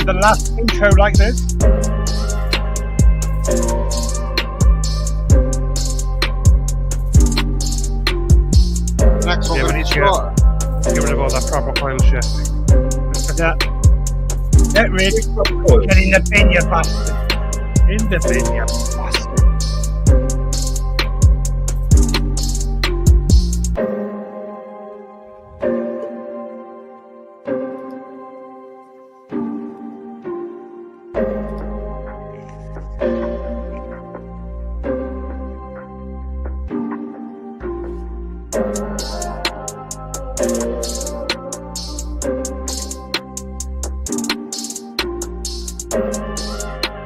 be the last intro like this. Next one, we need to get rid of all that proper coil shit. Yeah. Get rid. Get in the bin, you bastard. In the bin, you bastard.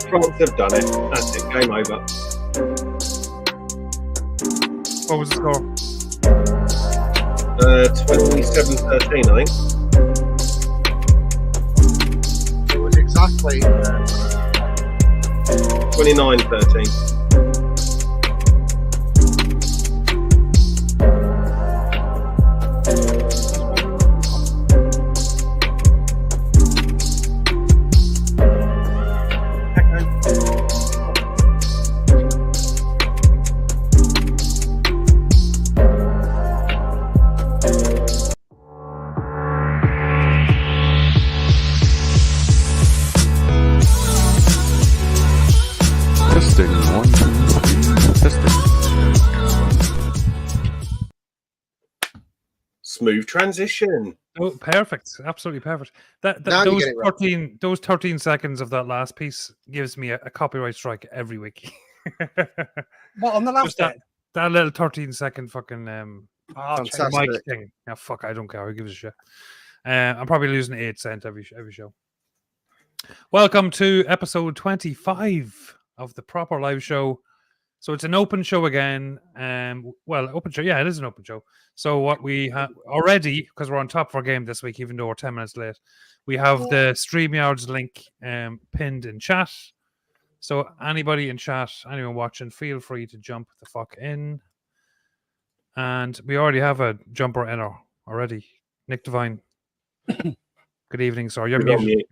France have done it. That's it. Game over. What was the score? 27-13, I think. It was exactly 29-13. Smooth transition. Oh, perfect. Absolutely perfect. Those 13 seconds of that last piece gives me a copyright strike every week. What, on the last bit? That little 13-second fucking fantastic mic thing. Yeah, fuck, I don't care. Who gives a shit? I'm probably losing 8 cents every show. Welcome to episode 25 of the Proper Live Show. So it's an open show again. Open show. Yeah, it is an open show. So what we have already, because we're on top of our game this week, even though we're 10 minutes late, we have the StreamYard's link pinned in chat. So anybody in chat, anyone watching, feel free to jump the fuck in. And we already have a jumper in already. Nick Devine. Good evening, sir. You're muted.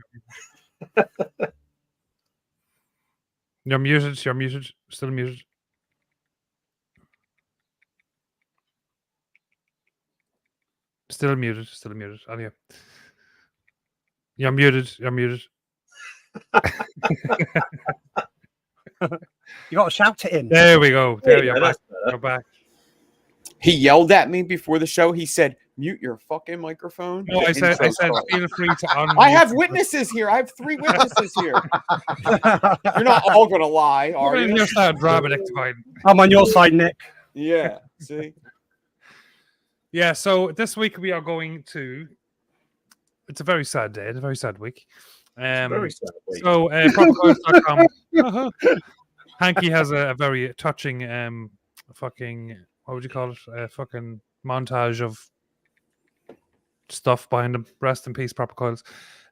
You're muted. You're muted. Still muted. Still muted. Still muted. Anyway. You're muted. You're muted. You got to shout it in. There we go. There you're back. You're back. He yelled at me before the show. He said, "Mute your fucking microphone." No, I said, feel free to unmute. I have witnesses here. I have 3 witnesses here. You're not all gonna lie, are you? You're so dramatic. I'm on your side, Nick. Yeah. See. Yeah. So this week we are going to. It's a very sad day. It's a very sad week. Very sad week. So propercoils.com. Hanky has a very touching fucking. What would you call it? Fucking montage of stuff behind them. Rest in peace, Proper Coils.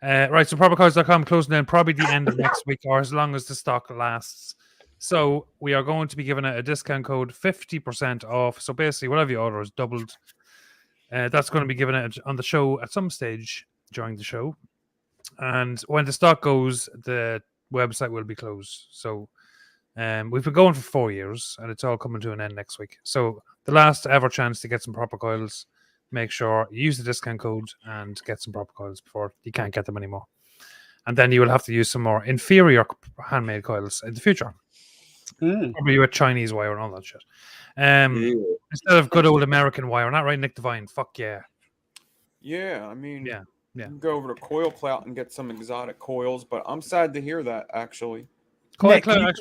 Right, so propercoils.com closing in probably the end of next week or as long as the stock lasts. So we are going to be giving it a discount code 50% off. So basically, whatever you order is doubled. That's going to be given it on the show at some stage during the show. And when the stock goes, the website will be closed. So we've been going for 4 years and it's all coming to an end next week. So the last ever chance to get some Proper Coils, make sure you use the discount code and get some Proper Coils before you can't get them anymore. And then you will have to use some more inferior handmade coils in the future. Probably with Chinese wire and all that shit. Instead of good old American wire. Not right, Nick Devine? Fuck yeah. Yeah, I mean, yeah. You can go over to Coil Clout and get some exotic coils, but I'm sad to hear that, actually. Nick, the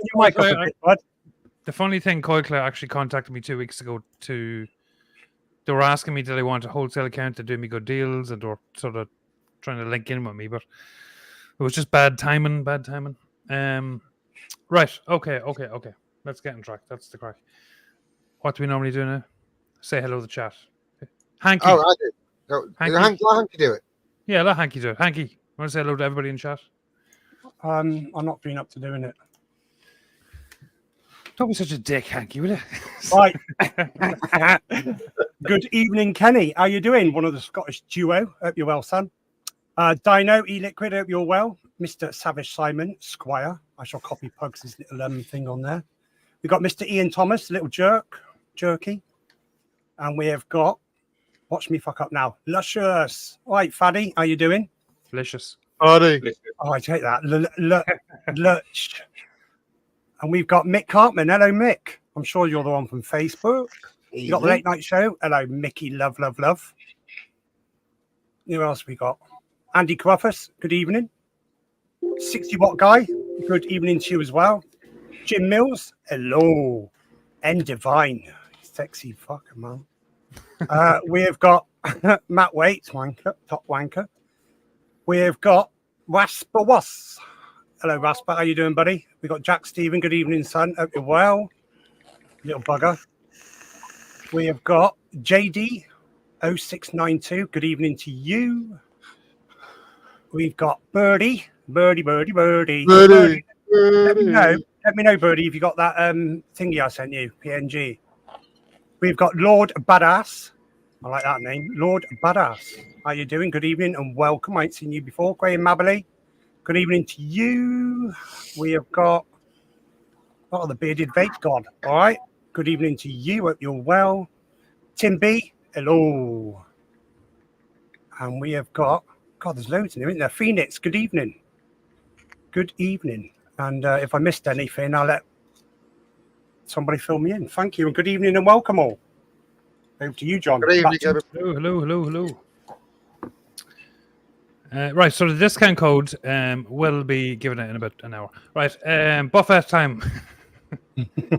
funny thing, Coil Clout actually contacted me 2 weeks ago they were asking me did I want a wholesale account to do me good deals, and they were sort of trying to link in with me, but it was just bad timing. Right, okay. Let's get on track. That's the crack. What do we normally do now? Say hello to the chat. Hanky. Oh, I do. Hanky. Let Hanky do it. Yeah, let Hanky do it. Hanky, want to say hello to everybody in chat? I'm not being up to doing it. Don't be such a dick, Hanky, will you? Right. Good evening, Kenny. How you doing? One of the Scottish duo. Hope you're well, son. Dino, E-Liquid, hope you're well. Mr. Savage Simon, Squire. I shall copy Pugs' little thing on there. We've got Mr. Ian Thomas, little jerky. And we have got, watch me fuck up now, Luscious. All right, Faddy, how you doing? Delicious. Hardy. Oh, I take that. Lush. And we've got Mick Cartman. Hello, Mick. I'm sure you're the one from Facebook. You got the late night show. Hello, Mickey. Love. Who else we got? Andy Cruffus. Good evening. 60 Watt Guy. Good evening to you as well. Jim Mills. Hello. And Divine. Sexy fucker, man. We have got Matt Waits, wanker, top wanker. We have got Rasper Was. Hello, Rasper. How you doing, buddy? We got Jack Stephen. Good evening, son. Hope you're well. Little bugger. We have got JD 0692. Good evening to you. We've got Birdie. Birdie. Let me know, Birdie, if you got that thingy I sent you, PNG. We've got Lord Badass. I like that name. Lord Badass. How you doing? Good evening and welcome. I ain't seen you before. Graham Mabley. Good evening to you. We have got the bearded vape god. All right. Good evening to you. Hope you're well. Tim B. Hello. And we have got, God, there's loads in there, isn't there? Phoenix. Good evening. Good evening. And if I missed anything, I'll let somebody fill me in. Thank you and good evening and welcome all. Over to you, John. Good evening, Hello. Right, so the discount code will be given out in about an hour. Right, buffet time.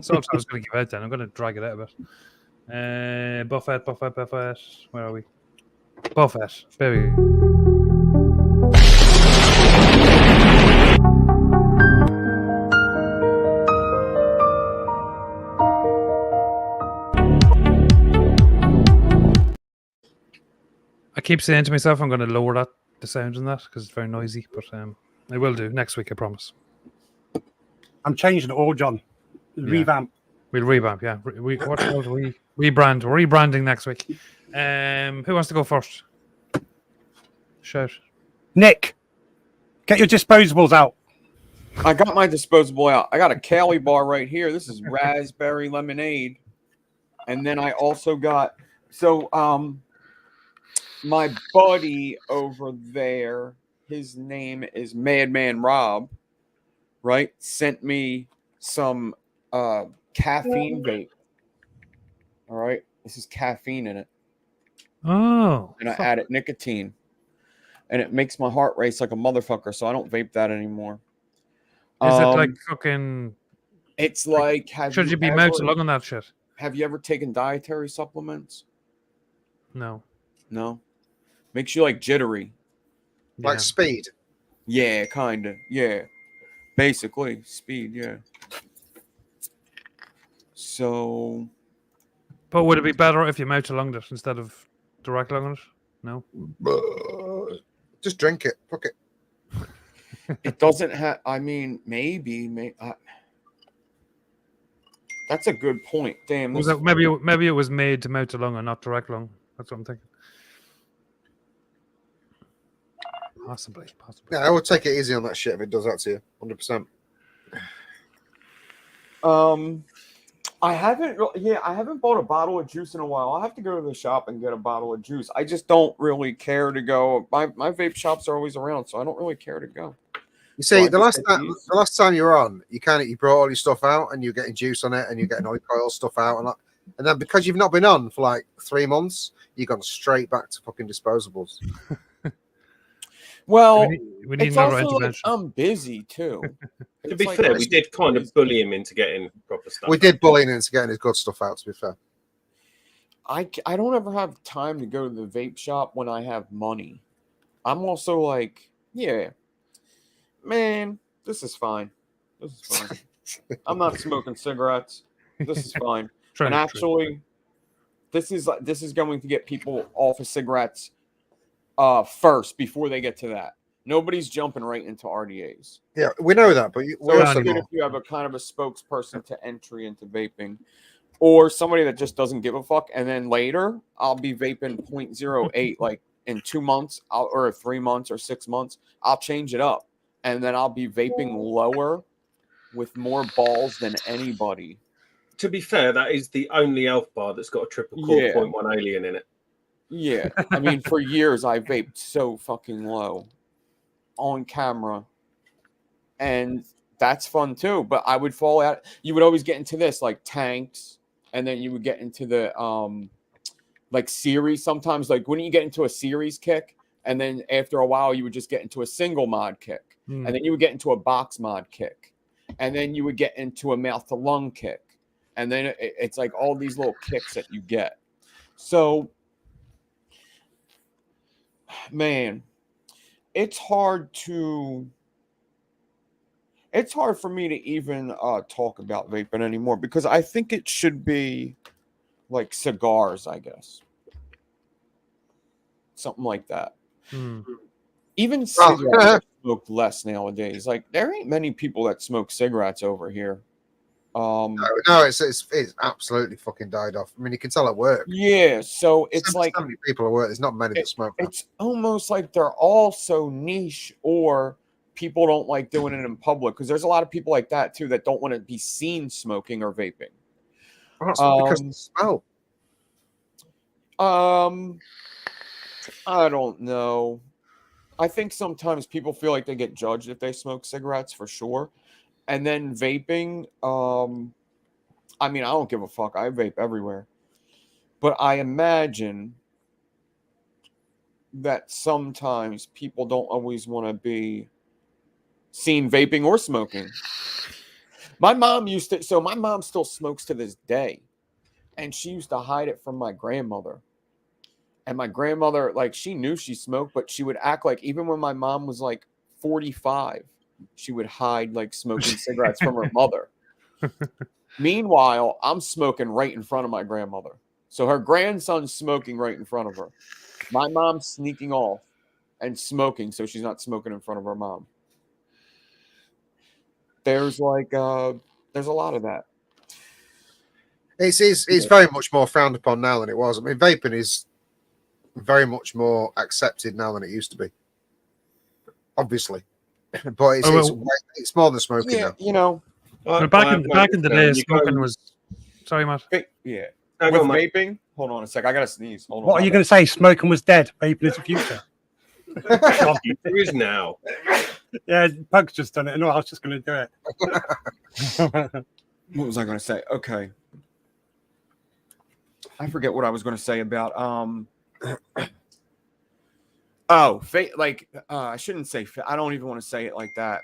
So I was going to give it out then. I'm going to drag it out a bit. Buffet. Where are we? Buffet. There we go. I keep saying to myself I'm going to lower the sound in that because it's very noisy, but I will do next week, I promise. I'm changing it all, John. Revamp. We'll revamp, yeah. Rebrand. We're rebranding next week. Who wants to go first? Shout. Nick, get your disposables out. I got my disposable out. I got a Cali bar right here. This is raspberry lemonade. And then I also got my buddy over there, his name is Madman Rob, right? Sent me some caffeine vape. All right. This is caffeine in it. Oh. And I added nicotine. And it makes my heart race like a motherfucker, so I don't vape that anymore. Is it like fucking... It's like... Should you be mouth along on that shit? Have you ever taken dietary supplements? No. No? Makes you like jittery. Like speed? Yeah, kind of. Yeah. Basically, speed, yeah. So... But would it be better if you mouth along it instead of direct along it? No? Just drink it. Fuck it. It doesn't have... I mean, maybe that's a good point. Damn. Maybe it was made to mouth along and not direct along. That's what I'm thinking. Possibly. Yeah, I would take it easy on that shit if it does that to you. 100%. I haven't bought a bottle of juice in a while. I'll have to go to the shop and get a bottle of juice. I just don't really care to go. My vape shops are always around, so I don't really care to go. You see, the last time you were on, you brought all your stuff out and you're getting juice on it and you're getting oil stuff out and then because you've not been on for like 3 months, you've gone straight back to fucking disposables. Well, we need it's another also intervention. like I'm busy too. To be fair, we did kind of bully him into getting proper stuff. We did bully him into getting his good stuff out, to be fair. I don't ever have time to go to the vape shop when I have money. I'm also like, yeah, man, this is fine. I'm not smoking cigarettes. This is fine. And actually, this is going to get people off of cigarettes first before they get to that. Nobody's jumping right into RDAs. Yeah, we know that, but it's good if you have a kind of a spokesperson to entry into vaping, or somebody that just doesn't give a fuck. And then later, I'll be vaping 0.08 like in 2 months or 3 months or 6 months, I'll change it up. And then I'll be vaping lower with more balls than anybody. To be fair, that is the only elf bar that's got a triple core 0.1 alien in it. Yeah. I mean, for years, I vaped so fucking low on camera. And that's fun too. But I would fall out. You would always get into this, like tanks. And then you would get into the like series. Sometimes, like when you get into a series kick, and then after a while, you would just get into a single mod kick. And then you would get into a box mod kick. And then you would get into a mouth to lung kick. And then it's like all these little kicks that you get. So, man, it's hard for me to even talk about vaping anymore, because I think it should be like cigars, I guess. Something like that. Even cigarettes are smoked less nowadays. Like, there ain't many people that smoke cigarettes over here. No, it's absolutely fucking died off. I mean, you can tell at work. Yeah, so it's like so many people at work. There's not many that smoke. It's almost like they're all so niche, or people don't like doing it in public, because there's a lot of people like that too that don't want to be seen smoking or vaping. Well, that's because of the smell. I don't know. I think sometimes people feel like they get judged if they smoke cigarettes, for sure. And then vaping, I mean, I don't give a fuck. I vape everywhere. But I imagine that sometimes people don't always want to be seen vaping or smoking. My mom my mom still smokes to this day. And she used to hide it from my grandmother. And my grandmother, like, she knew she smoked, but she would act like, even when my mom was like 45, she would hide like smoking cigarettes from her mother. Meanwhile, I'm smoking right in front of my grandmother. So her grandson's smoking right in front of her. My mom's sneaking off and smoking, so she's not smoking in front of her mom. There's like there's a lot of that. It's very much more frowned upon now than it was. I mean, vaping is very much more accepted now than it used to be. Obviously. But it's more than smoking now. You know. Back in the day, smoking was. Sorry, Matt. Yeah. With vaping, hold on a sec. I gotta sneeze. Hold on. What are you going to say? Smoking was dead. Vaping is the future. There is now. Yeah, Pug's just done it. No, I was just going to do it. What was I going to say? Okay. I forget what I was going to say about I shouldn't say I don't even want to say it like that.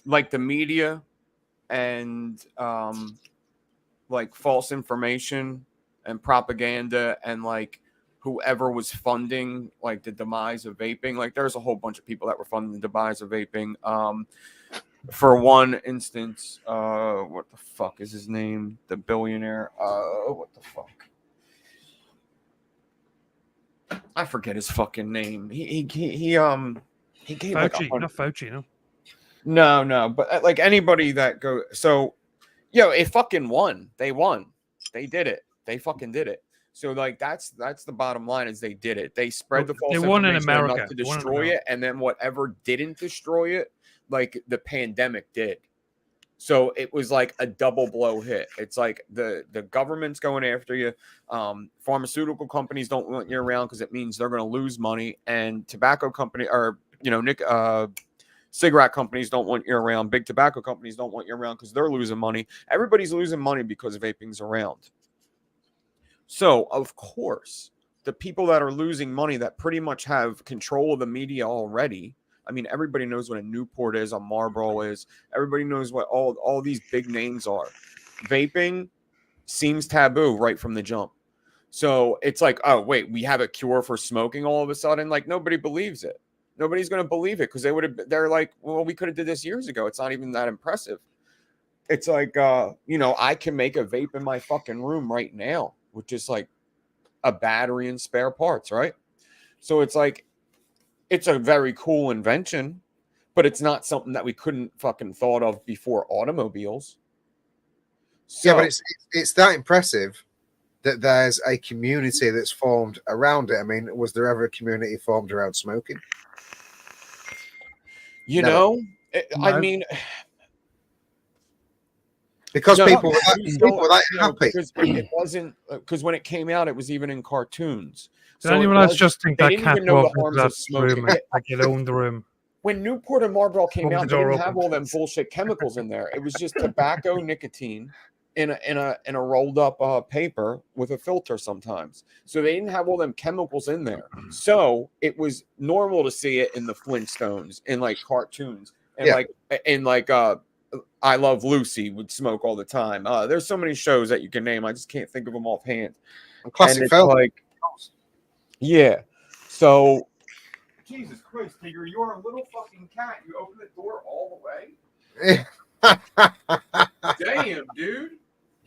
Like the media and like false information and propaganda, and like whoever was funding like the demise of vaping. Like there's a whole bunch of people that were funding the demise of vaping. For one instance, what the fuck is his name? The billionaire. What the fuck? I forget his fucking name. He gave Fauci, like not Fauci, no. No, but like anybody that go, so it fucking won. They won. They did it. They fucking did it. So like that's the bottom line, is they did it. They spread the false information in America enough to They won in destroy it, and then whatever didn't destroy it, like the pandemic did. So it was like a double blow hit. It's like the government's going after you. Pharmaceutical companies don't want you around because it means they're going to lose money, and tobacco company or cigarette companies don't want you around. Big tobacco companies don't want you around because they're losing money. Everybody's losing money because vaping's around. So, of course, the people that are losing money that pretty much have control of the media already. I mean, everybody knows what a Newport is, a Marlboro is. Everybody knows what all these big names are. Vaping seems taboo right from the jump. So it's like, oh, wait, we have a cure for smoking all of a sudden? Like, nobody believes it. Nobody's going to believe it because they're like, well, we could have did this years ago. It's not even that impressive. It's like, I can make a vape in my fucking room right now with just like a battery and spare parts, right? So it's like, it's a very cool invention, but it's not something that we couldn't fucking thought of before automobiles. So, yeah, but it's that impressive that there's a community that's formed around it. I mean, was there ever a community formed around smoking? You Never. know, I No. mean, Because no, people were please that don't, happy. because it wasn't, because when it came out, it was even in cartoons. Did So it anyone else wasn't- just think they that didn't cat even know the walked into harms that of smoking. room and like it owned the room? When Newport and Marlboro came Hold the out, they door didn't have open. all them bullshit chemicals in there. It was just tobacco, nicotine, in a rolled up paper with a filter sometimes. So they didn't have all them chemicals in there. So it was normal to see it in the Flintstones, in like cartoons, and like I Love Lucy would smoke all the time. There's so many shows that you can name. I just can't think of them offhand. Classic And it's film. like, yeah. So, Jesus Christ, Tigger, you're a little fucking cat. You open the door all the way. Damn, dude.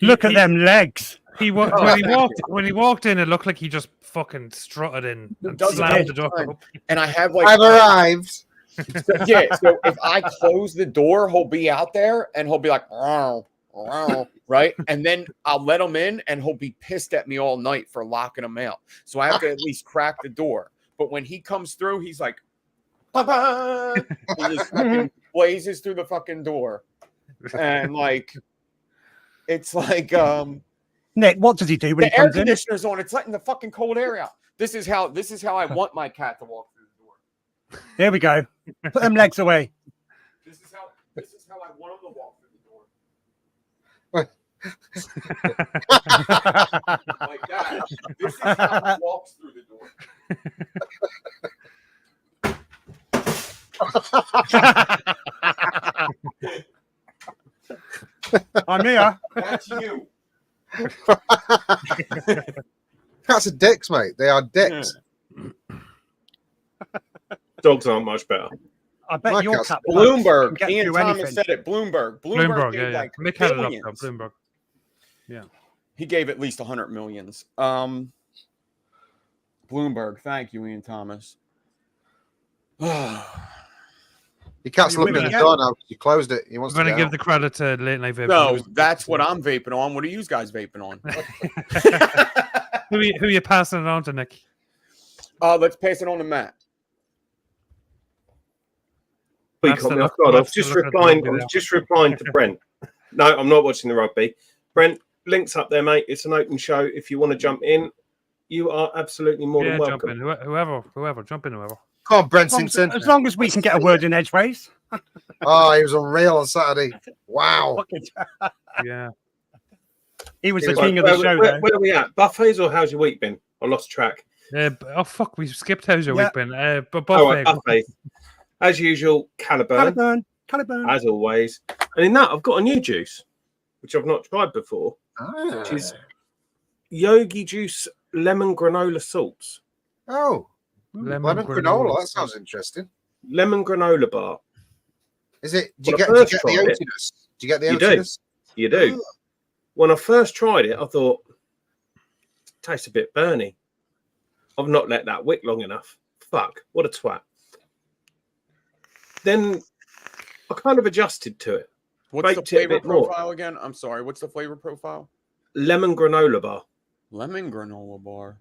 Look at them legs. When he walked in, it looked like he just fucking strutted in and Does it slammed all the door the time. open. And I have like, I've arrived. so if I close the door, he'll be out there and he'll be like, "Wow, wow," right? And then I'll let him in and he'll be pissed at me all night for locking him out. So I have to at least crack the door. But when he comes through, he's like, "Ba-ba!" He just fucking blazes through the fucking door. And like, it's like, Nick, what does he do when he the air comes in? conditioner's on. It's letting the fucking cold air out. This is how I want my cat to walk through the door. There we go. Put them legs away. This is how I want him to walk through the door. Like that. This is how he walks through the door. I'm here. That's you. Cats are dicks, mate. They are dicks. Dogs aren't much better. I bet My your cat's cat Bloomberg. can get Ian through Thomas anything. said it. Bloomberg. Bloomberg, gave yeah. like Mick had it up, billions. though, Bloomberg. He gave at least 100 millions. Bloomberg. Thank you, Ian Thomas. Your cat's You looking will at the again. door now. You closed it. He wants I'm to going to get give the credit to Late Night Vape. No, that's what I'm vaping on. What are you guys vaping on? Who you passing it on to, Nick? Let's pass it on to Matt. We That's caught the me off look- guard. I that's was the just look at the replying. rugby I was now. just replying to Brent. No, I'm not watching the rugby. Brent, links up there, mate. It's an open show. If you want to jump in, you are absolutely more Yeah, than jump in. welcome. Whoever, jump in, whoever. Come on, Brent As long as, Simpson. as long as we can get a word in edgeways. Oh, he was unreal on Saturday. Wow. Yeah. He was He the was king of the show, though. Where are we at? Buffets or how's your week been? I lost track. Oh, fuck. We skipped how's your Yeah. week been. But Oh, right, buffet. buffet. As usual, Caliburn, Caliburn. as always. And in that, I've got a new juice, which I've not tried before, which is Yogi Juice Lemon Granola Salts. Oh, lemon granola. That sounds interesting. Lemon granola bar. Is it? When I first tried it- oatiness? Do you get the You do. oatiness? You do. When I first tried it, I thought, it tastes a bit burny. I've not let that wick long enough. Fuck, what a twat. Then I kind of adjusted to it. What's the Baked it a flavor bit more. profile again? I'm sorry. What's the flavor profile? Lemon granola bar. Lemon granola bar.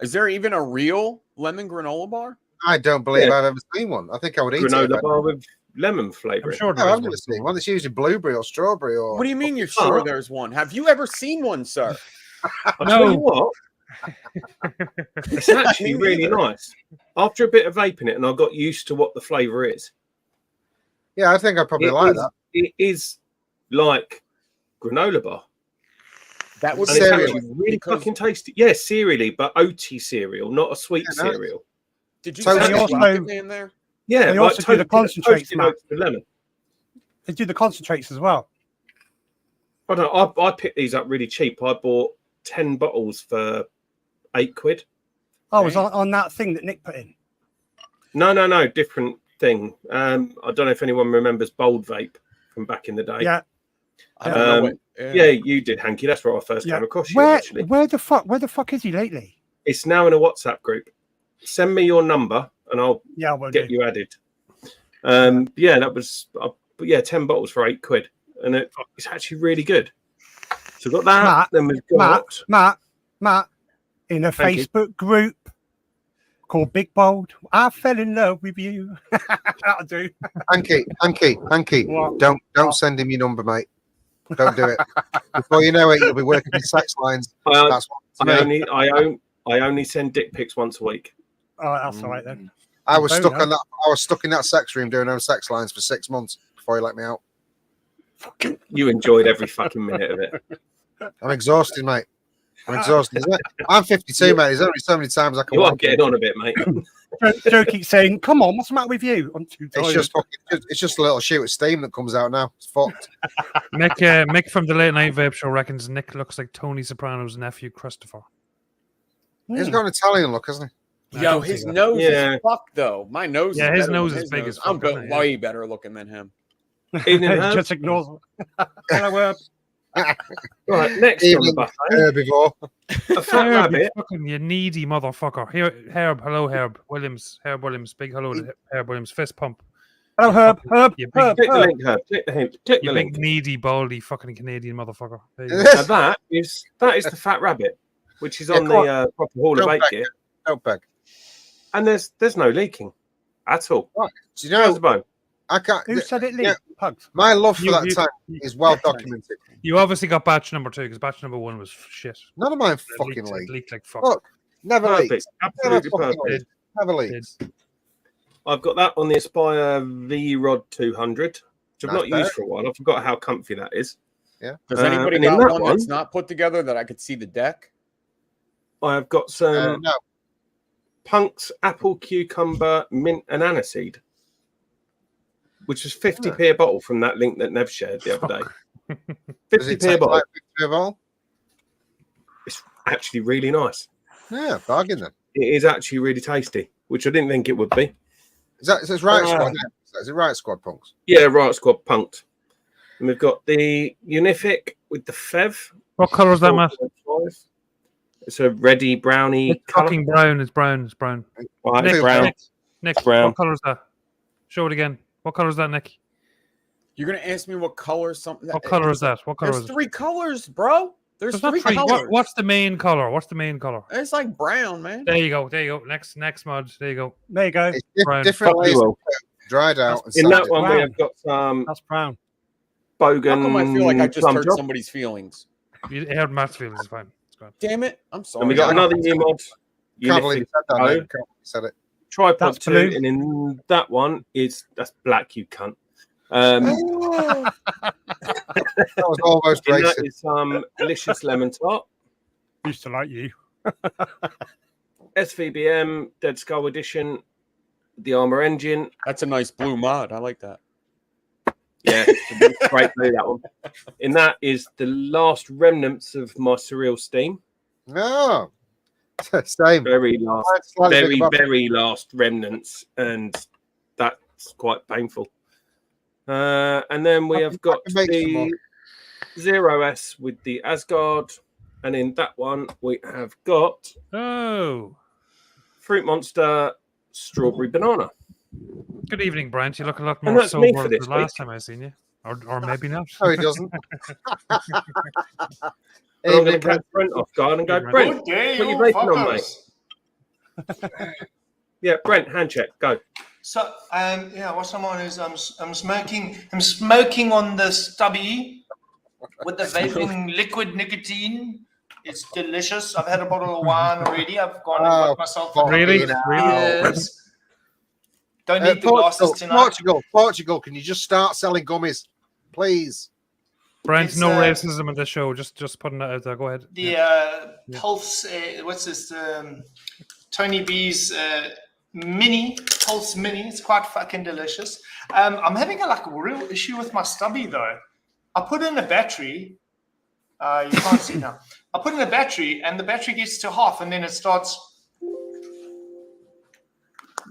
Is there even a real lemon granola bar? I don't believe Yeah. I've ever seen one. I think I would eat Granola it. bar with lemon flavour. I'm sure No, there I've is never one. seen one. It's usually blueberry or strawberry or. What do you mean you're sure Oh. there's one? Have you ever seen one, sir? I'll tell you what, it's actually really nice. After a bit of vaping it, and I got used to what the flavour is. Yeah, I think I probably like that. It is like granola bar. That would And be it's Cereal. actually really because- fucking tasty. Yeah, cereally, but oaty cereal, not a sweet Yeah, nice. cereal. Did you So say they also- chocolate in there? Yeah, They also do the concentrates, toasted Matt. oats with lemon. They do the concentrates as well. I don't know. I picked these up really cheap. I bought 10 bottles for £8. Oh, it was on that thing that Nick put in. No, different thing. I don't know if anyone remembers Bold Vape from back in the day. Yeah. I don't know what. Yeah, you did, Hanky. That's where I first Yeah. came across you, Where actually. where the fuck is he lately? It's now in a WhatsApp group. Send me your number and I'll Yeah, I will get do. you added. Yeah, that was 10 bottles for £8, and it's actually really good. So we've got that. Matt, then we've got Matt, Matt, in a Thank you. Facebook group called Big Bold, I fell in love with you. That'll do. Hanky. What? Don't send him your number, mate. Don't do it. Before you know it, you'll be working with sex lines. That's what I only send dick pics once a week. Oh, that's all right then. I was stuck Boner. on that. I was stuck in that sex room doing those sex lines for 6 months before he let me out. You enjoyed every fucking minute of it. I'm exhausted, mate. I'm exhausted. Isn't it? I'm 52, mate. There's only so many times I can. You are walk getting on a bit, mate. Joe keeps saying, "Come on, what's the matter with you?" I'm too tired. It's just a little shoot of steam that comes out now. It's fucked. Mick from the Late Night Vape Show reckons Nick looks like Tony Soprano's nephew, Christopher. He's got an Italian look, hasn't he? Yo, his nose is fucked though. My nose. Yeah, is his better nose than is his big nose. as I'm fuck, isn't it? way better looking than him. Evening, He Herb. just ignores them. Hello, Right, next on the buffet, Herbivore. a fat rabbit. You needy motherfucker. Here, Herb. Hello, Herb Williams. Herb Williams. Big hello to Herb Williams. Fist pump. Hello, Herb. Herb. You big, Herb. Click the Herb. link, Herb. Click the hint. Click you the big link. needy, baldy, fucking Canadian motherfucker. There you go. Now that is the fat rabbit, which is on come the Proper Hall of Don't Vape beg. gear, Don't beg. and there's no leaking at all. Do you How's know? the bone? I can't. Who said it? Lee? Yeah. Pugs. My love for You- that you- tank is well documented. You obviously got batch number 2 because batch number 1 was shit. None of mine It fucking leaked, leaked. leaked like fuck. Look, never Perfect. leaked. Never Absolutely fucking perfect. leaked. Never leaked. I've got that on the Aspire V-Rod 200, which I've Nice not used for a while. I forgot how comfy that is. Does anybody and in got that one one- that's not put together that I could see the deck? I've got some No, Punk's apple, cucumber, mint, and aniseed, which was 50p a bottle from that link that Nev shared the other day. does it 50p a take bottle. like 50 of all? It's actually really nice. Yeah, bargain then. It is actually really tasty, which I didn't think it would be. Is it right squad? Is it right squad punks? Yeah, right squad punked. And we've got the Unific with the Fev. What colour is that, Matt? 4.5. It's a reddy brownie It's colour. fucking brown. It's brown. It's brown. Right, it's Nick, brown. Nick, Brown. what colour is that? Show it again. What colour is that, Nick? You're gonna ask me what color something? What colour is that? What colour There's is it? 3 colors, bro. There's There's not 3 three. colors. What's the main colour? What's the main colour? It's like brown, man. There you go. There you go. Next mod. There you go. There you go. It's Brown. different Probably layers, will. dried out. And In that sanded. one, we brown. have got some That's brown. Bogan. How come I feel like I just plum hurt drop. somebody's feelings? You heard Matt's feelings. It's fine. It's fine. Damn it! I'm sorry. And we got another new mod. Can't believe you Unific said that. Pro. Mate. Can't believe you said it. Tripod That's 2. blue. And in that one, that's black, you cunt. That was almost In that racist. is some delicious lemon tart. Used to like you. SVBM Dead Skull Edition, the Armor Engine. That's a nice blue mod. I like that. Yeah, it's a great blue, that one. In that is the last remnants of my Surreal Steam. No. Same. Very last, Slightly very, bigger bottle. very last remnants. And that's quite painful. And then we have got I can make some more. the Zero S with the Asgard. And in that one, we have got Oh. Fruit Monster Strawberry Banana. Good evening, Brent. You look a lot And more that's me sober for than this the last week. time I seen you. Or maybe not. No, he doesn't. And I'm going to Evening, catch Brent off guard and go, Good Brent, day, put your vaping on, mate. Yeah, Brent, hand check, go. So, what's I'm on is I'm smoking on the stubby with the vaping liquid nicotine. It's delicious. I've had a bottle of wine already. I've gone and got myself a Really? couple of Really? beers. Don't need the glasses tonight. Portugal, can you just start selling gummies, please? Brent, It's, no racism in this show. Just putting that out there. Go ahead. The Pulse, what's this? Tony B's Mini, Pulse Mini. It's quite fucking delicious. I'm having a real issue with my stubby though. I put in a battery. You can't see now. I put in a battery and the battery gets to half and then it starts.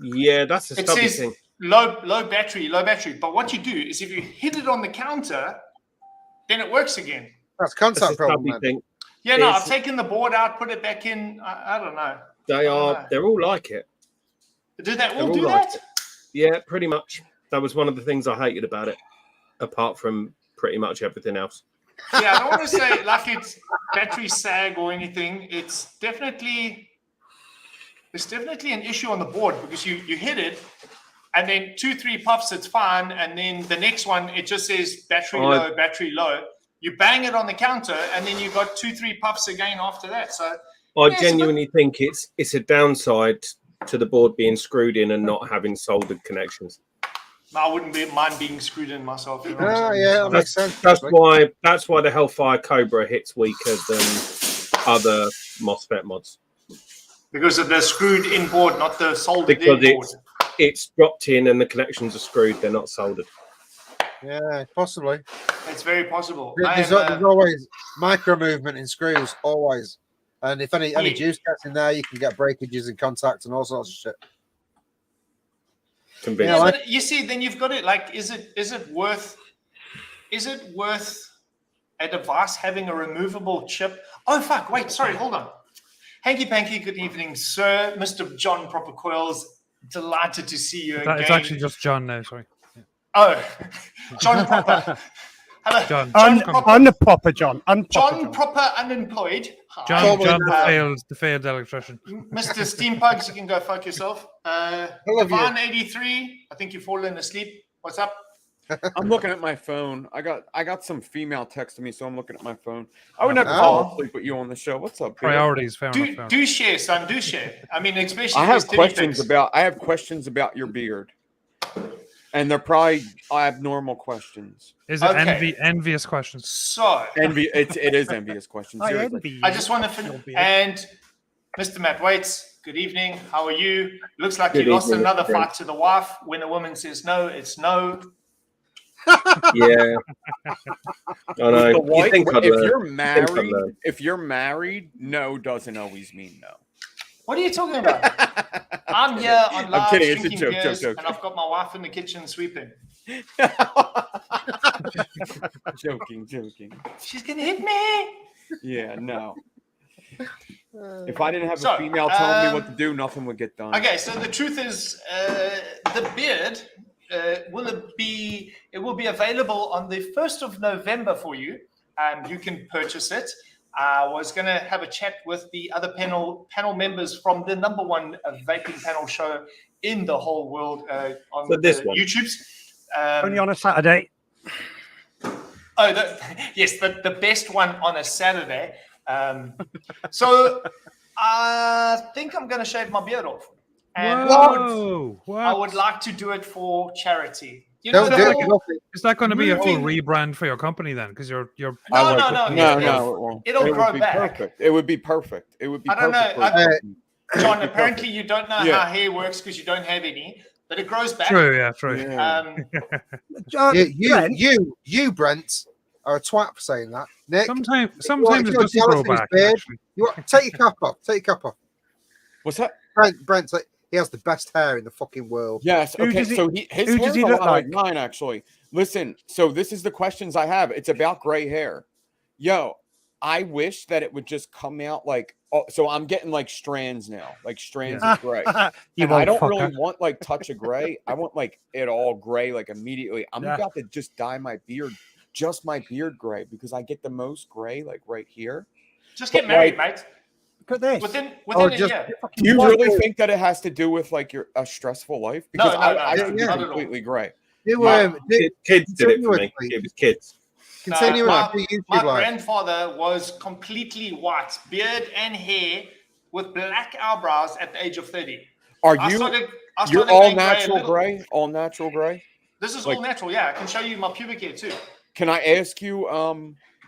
Yeah, that's a It stubby says thing. low battery. But what you do is if you hit it on the counter, then it works again. That's That's a contact problem. stubby Man. thing. Yeah, no, It's- I've taken the board out, put it back in. I don't know. They're all like it. Do they all They're do all like that? it. Yeah, pretty much. That was one of the things I hated about it, apart from pretty much everything else. Yeah, I don't want to say like it's battery sag or anything. There's definitely an issue on the board because you hit it, and then 2-3 puffs, it's fine, and then the next one it just says battery low, battery low. You bang it on the counter, and then you got 2-3 puffs again after that. So I genuinely think it's a downside to the board being screwed in and not having soldered connections. I wouldn't mind being screwed in myself. You know Yeah, that makes sense. That's why the Hellfire Cobra hits weaker than other MOSFET mods. Because of the screwed in board, not the soldered in board. It's dropped in and the connections are screwed, they're not soldered. Yeah, possibly. It's very possible. There's always micro movement in screws, always. And if any juice gets in there, you can get breakages in contact and all sorts of shit. Yeah, but you see, then you've got it. Like, is it worth a device having a removable chip? Oh fuck! Wait, sorry, hold on. Hanky Panky, good evening, sir. Mr. John Proper Coils, delighted to see you again. It's actually just John now. Sorry. Oh, John Proper. Hello, John. Unproper John. John Proper unemployed. Hi. John the failed electrician. Mr. Steampugs, you can go fuck yourself. Divine 83, I think you've fallen asleep. What's up? I'm looking at my phone. I got some female texting me, so I'm looking at my phone. I would never fall asleep with you on the show. What's up, babe? Priorities, fair enough. Do share, son. Do share. I mean, especially. I have questions about your beard, and they're probably abnormal questions. Is it envious questions? So it is envious questions. I just want to finish. And Mr. Matt Waits, good evening. How are you? Looks like you lost another fight to the wife. When a woman says no, it's no. Yeah. I know. If you're married, no doesn't always mean no. What are you talking about? I'm here on live drinking beers, joke. and I've got my wife in the kitchen sweeping. Joking. She's gonna hit me. Yeah, no. If I didn't have a female telling me what to do, nothing would get done. Okay, so the truth is, the beard will be available on the 1st of November for you. You can purchase it. I was going to have a chat with the other panel members from the #1 vaping panel show in the whole world on YouTube's. Only on a Saturday. Yes, the best one on a Saturday. So I think I'm going to shave my beard off. And I would like to do it for charity. You know, is that going to be a full rebrand for your company then? Because you're no. It'll grow back. Perfect. It would be perfect. It would be. I don't know, John. Apparently, you don't know how hair works because you don't have any, but it grows back. True. Yeah. True. You, Brent, are a twat for saying that. Nick, sometimes it doesn't grow back. Take your cap off. Take your cap off. What's that? Brent, he has the best hair in the fucking world. Yes. Okay. So his hair's a lot like mine, actually. Listen. So this is the questions I have. It's about gray hair. Yo, I wish that it would just come out like. Oh, so I'm getting like strands now, like strands of gray. And I don't really want like touch of gray. I want like it all gray, like immediately. I'm about to just dye my beard, just my beard gray, because I get the most gray like right here. Just get married, mate. Look at this. Within a year. Do you really think that it has to do with like a stressful life? Because I completely gray. Kids did it for me. It was kids. My grandfather was completely white, beard and hair, with black eyebrows at the age of 30. You're all natural gray? All natural gray? This is all natural. Yeah, I can show you my pubic hair too. Can I ask you?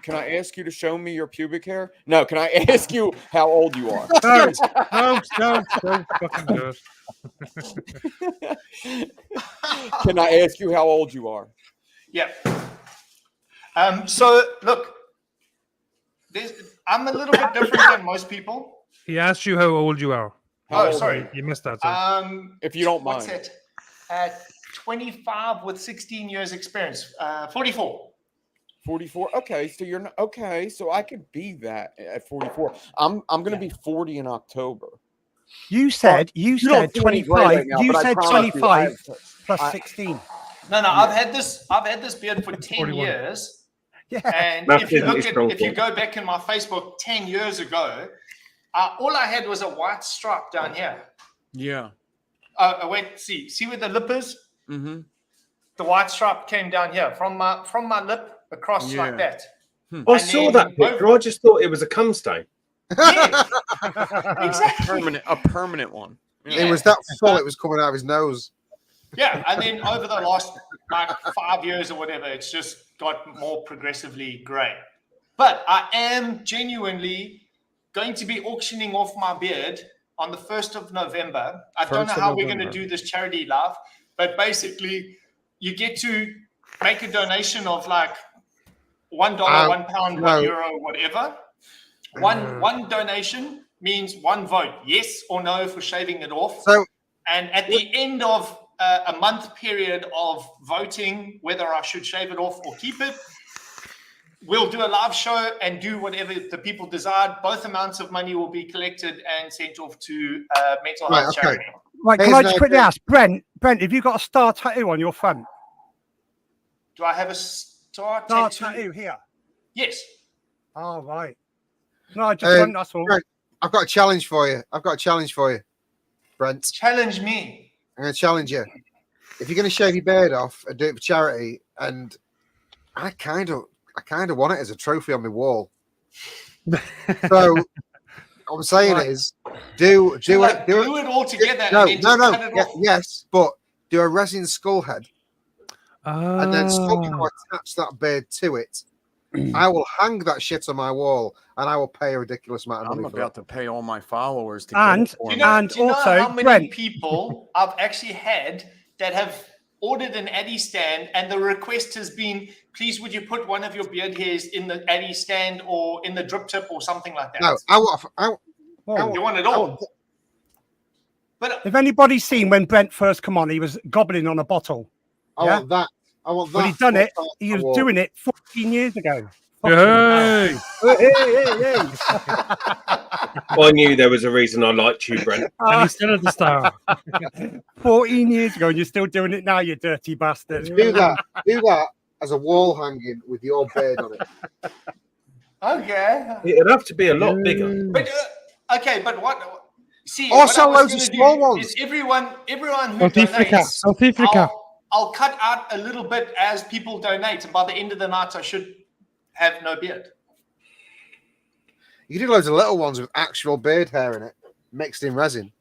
Can I ask you to show me your pubic hair? No. Can I ask you how old you are? No, fucking do it. Can I ask you how old you are? Yeah. So look, I'm a little bit different than most people. He asked you how old you are. Sorry, you missed that. If you don't mind. What's it? At 25 with 16 years experience. 44. 44. Okay, so you're not okay. So I could be that at 44. I'm gonna be 40 in October. You said 25. Right now, you said 25 plus 16. No, I've had this beard for 10 years. Yeah. And Math if you isn't look his at, strong if you point. go back in my Facebook 10 years ago, all I had was a white stripe down here. Yeah. Wait, see where the lip is? Mm-hmm. The white stripe came down here from my lip across Yeah. like that. I And saw then that picture. I just thought it was a cum stain. Yes, exactly. A permanent one. Yeah. It was that full, it was coming out of his nose. Yeah, and then over the last like 5 years or whatever, it's just got more progressively grey. But I am genuinely going to be auctioning off my beard on the 1st of November. I don't know 1st of how we're going to November. do this charity live, but basically you get to make a donation of like $1, £1, no. €1, whatever. One donation means one vote, yes or no for shaving it off. So And at the end of a month period of voting whether I should shave it off or keep it, we'll do a live show and do whatever the people desire. Both amounts of money will be collected and sent off to mental Right, health okay. charity. Right, can Here's I an just quickly idea. ask, Brent, have you got a star tattoo on your front? Do I have a star Star tattoo? tattoo here. Yes. Oh, right. No, I just that's all. Brent, I've got a challenge for you. Brent. Challenge me. I'm going to challenge you. If you're going to shave your beard off and do it for charity, and I kind of want it as a trophy on my wall. So what I'm saying is, do Glue it. it all together No, and then just no, cut it yeah, off. yes, but do a resin skull head and then somehow Oh. attach that beard to it. I will hang that shit on my wall, and I will pay a ridiculous amount of I'm money for about it. to pay all my followers to get And- it for Do me. you know also, how many Brent. people I've actually had that have ordered an Addy stand and the request has been, please would you put one of your beard hairs in the Addy stand or in the drip tip or something like that? No, Whoa. You want it all. But Have anybody seen when Brent first come on, he was gobbling on a bottle. I Yeah. want that. I want that. But he's done it. on He my was wall. doing it 14 years ago. Hey! Hey. I knew there was a reason I liked you, Brent. And he's still at the star. 14 years ago, and you're still doing it now, you dirty bastard. Do that. Do that as a wall hanging with your beard on it. okay. It'd have to be a lot bigger. But okay, but what? See, Also, what I was loads of gonna small do ones. is everyone who South Africa. donates, South Africa. I'll cut out a little bit as people donate, and by the end of the night, I should have no beard. You can do loads of little ones with actual beard hair in it, mixed in resin.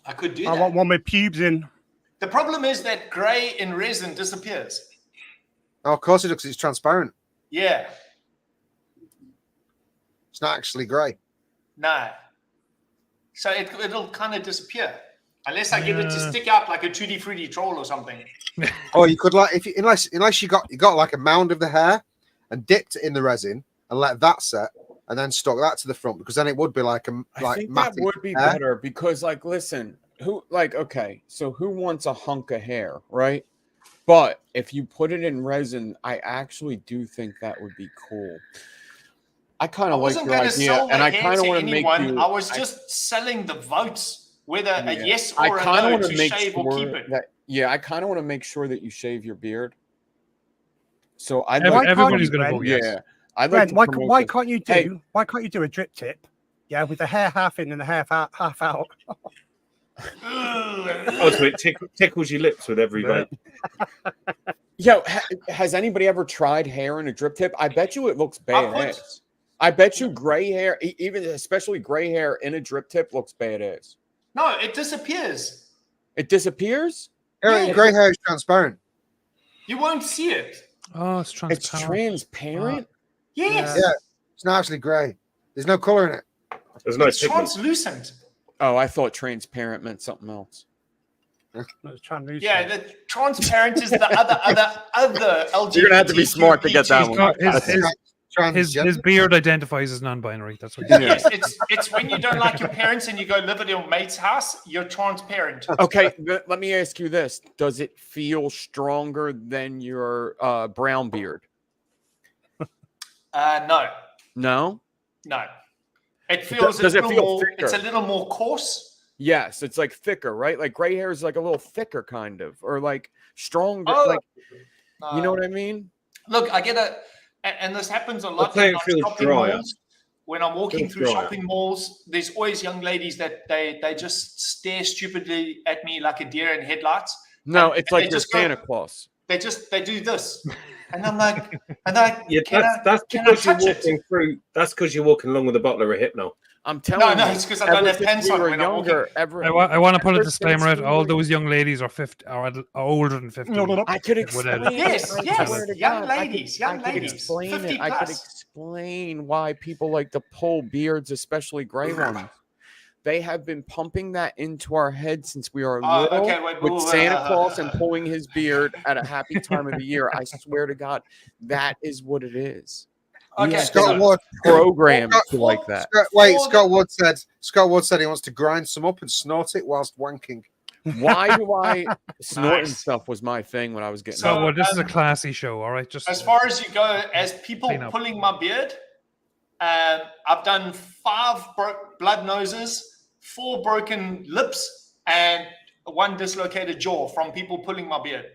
I could do I that. want one with pubes in. The problem is that grey in resin disappears. Oh, of course it does, 'cause it's transparent. Yeah, It's not actually grey. no. So it'll kind of disappear unless I give it to stick out like a Tutti Frutti troll or something. Or you could unless you got like a mound of the hair and dipped it in the resin and let that set and then stuck that to the front, because then it would be like a I think that matted would be hair. better because, like, listen, who wants a hunk of hair, right? But if you put it in resin, I actually do think that would be cool. I kind I of like wasn't your going to idea, sell the and I hair kind of to want to make anyone. you. I was just selling the votes, whether a yes I or a kind of no want to to make shave or keep sure it. that. Yeah, I kind of want to make sure that you shave your beard. So I Why can't Everybody's you, going to Brent? vote yes. yeah, I'd like Brent, to why promote why this. can't you do Hey. why can't you do a drip tip? Yeah, with the hair half in and the hair half out. Oh, so it tickles your lips with every vape. Yo, has anybody ever tried hair in a drip tip? I bet you it looks I badass. I bet you gray hair, even especially gray hair in a drip tip, looks badass. No, it disappears. It disappears. Yeah. Grey hair is transparent. You won't see it. Oh, it's transparent. It's transparent. Yes, Yeah. It's not actually grey. There's no colour in it. There's no it's pigment. translucent. Oh, I thought transparent meant something else. It's translucent. Yeah, the transparent is the other LGBT. You're gonna have to be smart to get that He's one. got That's his transgender. beard identifies as non-binary. That's what. He Yes, it's when you don't like your parents and you go live at your mate's house, you're transparent. Okay, let me ask you this: does it feel stronger than your brown beard? No. No. It feels Does a it little feel more. thicker? It's a little more coarse. Yes, it's like thicker, right? Like gray hair is like a little thicker, kind of, or like stronger. Oh, like you know what I mean? Look, I get and this happens a lot say in it feels shopping drier. malls. When I'm walking Feels through drier. shopping malls, there's always young ladies that they just stare stupidly at me like a deer in headlights. No, And it's like they you're just go- Santa Claus. They do this, and I'm like, Yeah, can that's I because you're touch it? walking through. That's because you're walking along with a bottle of Hypno. I'm telling No, you. it's because I don't ever have since pants we on were when I'm walking. younger. I want to put a ever disclaimer out. since we All were- those young ladies are 50 are older than 50. I could Without explain. it. Yes, I yes, swear to young God, I ladies, could explain 50 it. I could plus. explain why people like to pull beards, especially gray ones. They have been pumping that into our head since we are little Okay, wait, with Santa Claus and pulling his beard at a happy time of the year. I swear to God, that is what it is. Okay, Scott Wood. Programmed Scott- to like that. Scott Wood said he wants to grind some up and snort it whilst wanking. Why do I snorting Nice. stuff was my thing when I was getting So- So, well, this is a classy show, all right? Just As far as you go, as people Clean up. pulling my beard, I've done 5 blood noses, 4 broken lips, and 1 dislocated jaw from people pulling my beard.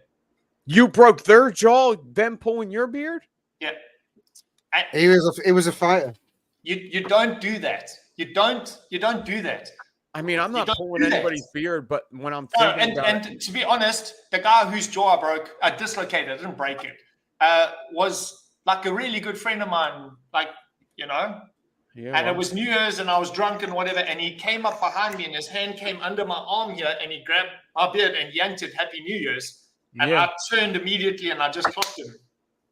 You broke their jaw, them pulling your beard? Yeah. He was a fighter. You don't do that. You don't do that. I mean, I'm You not don't pulling do that. anybody's beard, but when I'm No, thinking about it, and to be honest, the guy whose jaw I broke, I dislocated, I didn't break it, was like a really good friend of mine, like, you know, yeah, and it well, was New Year's and I was drunk and whatever, and he came up behind me and his hand came under my arm here and he grabbed my beard and yanked it, Happy New Year's. And yeah. I turned immediately and I just clocked him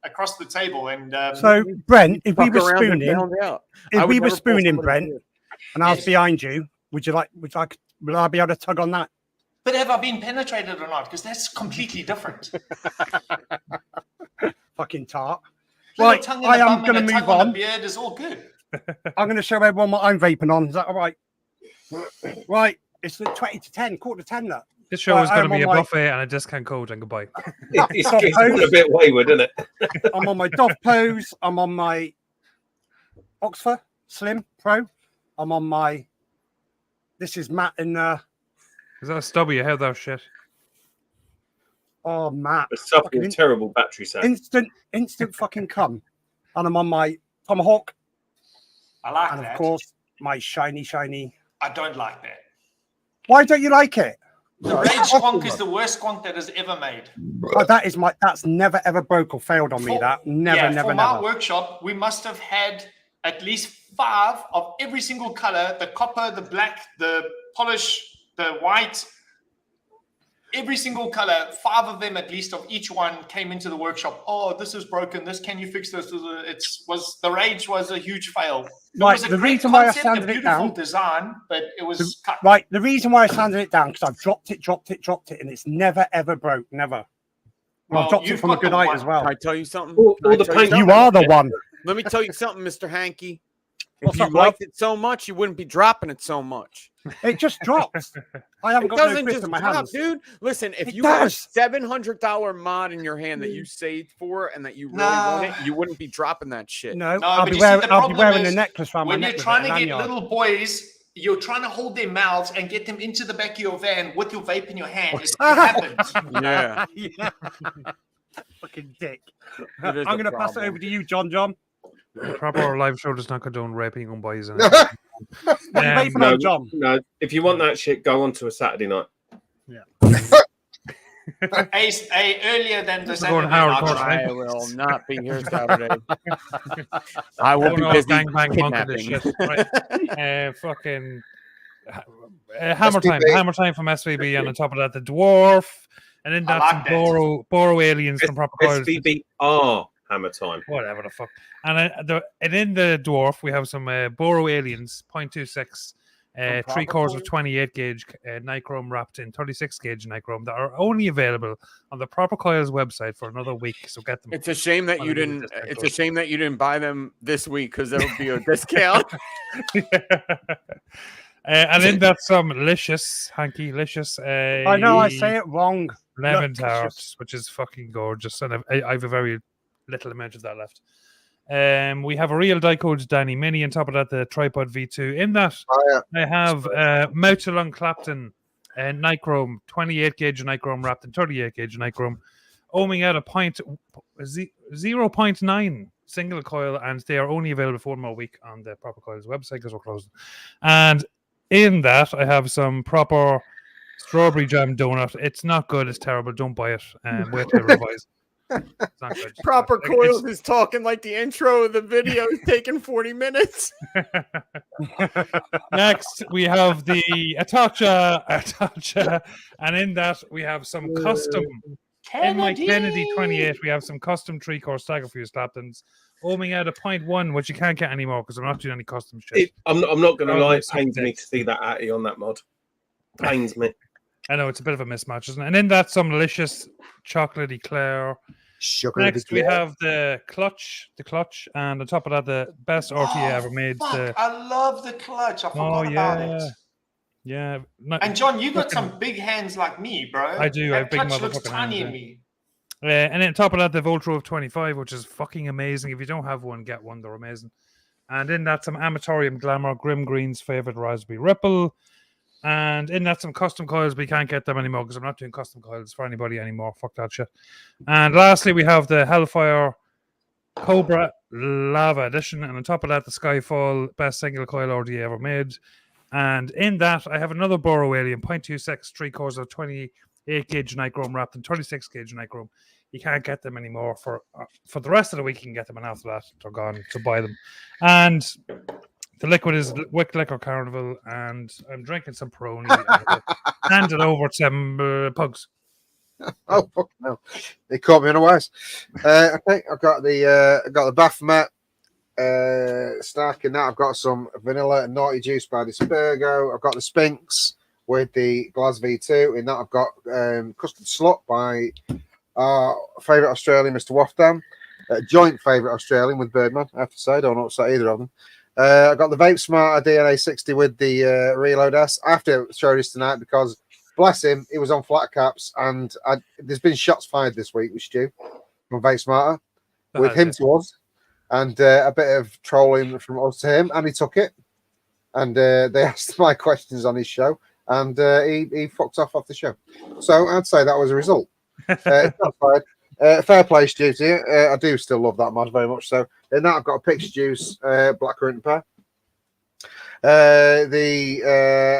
across the table. And So, Brent, if we Fuck were around and spooning, found out. I if would we were never pull spooning, somebody's Brent, beard. and I was Yes. behind you, would I be able to tug on that? but have I been penetrated or not? Because that's completely different. Fucking tart. Little Right, tongue in I the am bum and going a to tongue move on on. the beard is all good. I'm going to show everyone what I'm vaping on. Is that all right? Right, it's the 20 to 10, quarter to 10. That. this show Right, is going to I'm be a on my- buffet and a discount code and goodbye. It's going a bit wayward, isn't it? I'm on my Dove Pose. I'm on my Oxford Slim Pro. I'm on my. This is Matt and Is that a stubby? How that shit? oh Matt, It's suffering Fucking a terrible battery sack. instant fucking cum, and I'm on my Tomahawk, I like and that. of course my shiny. I don't like that. Why don't you like it? The Rage Squonk is the worst squonk that is ever made. Oh, that's never ever broke or failed on me. For- That never. for my workshop, we must have had at least 5 of every single color: the copper, the black, the polish, the white. Every single color, 5 of them at least of each one came into the workshop. Oh, this is broken. This, can you fix this? The Rage was a huge fail. It Right, was a the great reason why I concept, sanded a it beautiful down- design, but it was cut. Right, the reason why I sanded it down because I've dropped it, and it's never ever broke, never. Well, I've Well, dropped it you've from a got good the height one. as well. Can I tell you something? All Can I the tell paint- You are the one. Let me tell you something, Mr. Hankey. If What's you up, love? liked it so much, you wouldn't be dropping it so much. It just drops. I haven't It got no doesn't grip just in my drop, hands. dude. Listen, if It you had a does. $700 mod in your hand that you saved for and that you really Nah. want it, you wouldn't be dropping that shit. No, No, I'll but be you see, the wearing problem a is necklace around my when neck. you're with trying a to get lanyard. little boys, you're trying to hold their mouths and get them into the back of your van with your vape in your hand. It happens. Yeah. Yeah. Fucking dick. It I'm is going a to pass it problem. over to you, John. Proper live show does not condone raping on boys. And What are you vaping No, on, John? no. If you want that shit, go on to a Saturday night. Earlier than the We're Saturday going Howard night Court, show. right? I will not be here Saturday. I will Oh, be no, busy gang bang monk of this kidnapping. shit. Right. Fucking hammer time. SVB. Hammer time from SVB. And on top of that, the dwarf. And then I that's like some that. Boro aliens from Proper Coils. SVBR hammer time. Whatever the fuck. And in the dwarf, we have some Boro aliens, 0.26, From 3 Proper cores of Coils? 28 gauge nichrome wrapped in 36 gauge nichrome that are only available on the Proper Coils website for another week. So get them. It's a shame that Wanna you do the didn't. discount It's a code. shame that you didn't buy them this week because there would be a discount. And then that's some licious, hanky, licious. I know I say it wrong. lemon Luscious. tart, which is fucking gorgeous, and I have a very little amount of that left. We have a real Dicodes Danny Mini on top of that, the Tripod V2. In that, Oh, yeah. I have Moutalon Clapton nichrome, 28 gauge nichrome wrapped in 38 gauge nichrome. ohming out a 0.9 single coil, and they are only available for 1 more week on the Proper Coils website because we're closing. And in that, I have some proper strawberry jam donut. It's not good. It's terrible. Don't buy it. Wait till it revise. It's not good. Proper Like, Coils is talking like the intro of the video is taking 40 minutes. Next, we have the Atacha, and in that we have some custom. In my Kennedy 28, we have some custom 3-core stagger fuse Claptons, ohming out a 0.1, which you can't get anymore because I'm not doing any custom shit. I'm not going to lie. It Some pains me dicks. to see that Atty on that mod. Pains me. I know it's a bit of a mismatch, isn't it? And in that, some delicious chocolate eclair. Next, we have the clutch, and on top of that, the best RTA ever made. Fuck, I love the clutch. I forgot about it. Yeah. And John, you got some big hands like me, bro. I do. I have big clutch looks motherfucking tiny hands, in me. And then on top of that, the Voltro 25, which is fucking amazing. If you don't have one, get one. They're amazing. And in that, some Amatorium Glamour, Grim Green's favorite Raspberry Ripple. And in that, some custom coils, but you can't get them anymore because I'm not doing custom coils for anybody anymore. Fuck that shit. And lastly, we have the Hellfire Cobra Lava Edition. And on top of that, the Skyfall best single coil RDA ever made. And in that, I have another Boro Alien 0.26 3 cores of 28 gauge nichrome wrapped in 26 gauge nichrome. You can't get them anymore for the rest of the week. You can get them, and after that, they're gone. So buy them. And the liquid is Wick Liquor Carnival, and I'm drinking some Peroni. Hand it over to some pugs. Oh fuck no! They caught me unawares. Okay, I've got the Baphomet stack in that. I've got some vanilla and naughty juice by Dispergo. I've got the Spinks with the Glas V2. In that, I've got Custard Slut by our favourite Australian, Mr. Wafdam. Joint favourite Australian with Birdman, I have to say. I don't upset either of them. I've got the Vape Smarter DNA 60 with the Reload S. I have to show this tonight because, bless him, he was on flat caps, and there's been shots fired this week with Stu from Vape Smarter with him to us, and a bit of trolling from us to him, and he took it. And they asked my questions on his show, and he fucked off the show. So I'd say that was a result. It's not fired. Fair play, Stu, to you. I do still love that mod very much. So in that, I've got a Pixie Juice Blackcurrant and Pear. The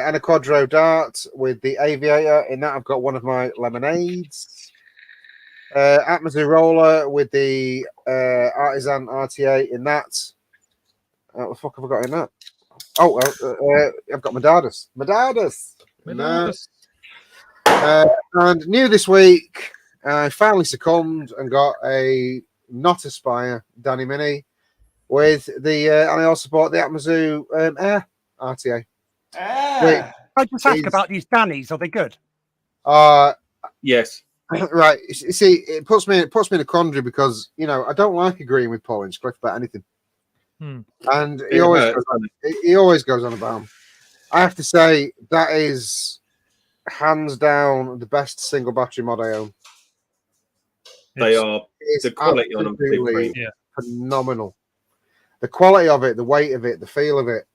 Anaquadro Dart with the Aviator. In that, I've got one of my lemonades. Atmosphere Roller with the Artisan RTA. In that, what the fuck have I got in that? Oh, I've got Medadas. And new this week, I finally succumbed and got a not Aspire Danny Mini with the, and I also bought the Atmosphere Air RTA. Ah. I just ask about these Dannies. Are they good? Yes. Right. You see, it puts me in a quandary because, you know, I don't like agreeing with Paul Inchcliffe about anything. And he always goes on about them. I have to say that is hands down the best single battery mod I own. They are. The quality on them is phenomenal. The quality of it, the weight of it, the feel of it,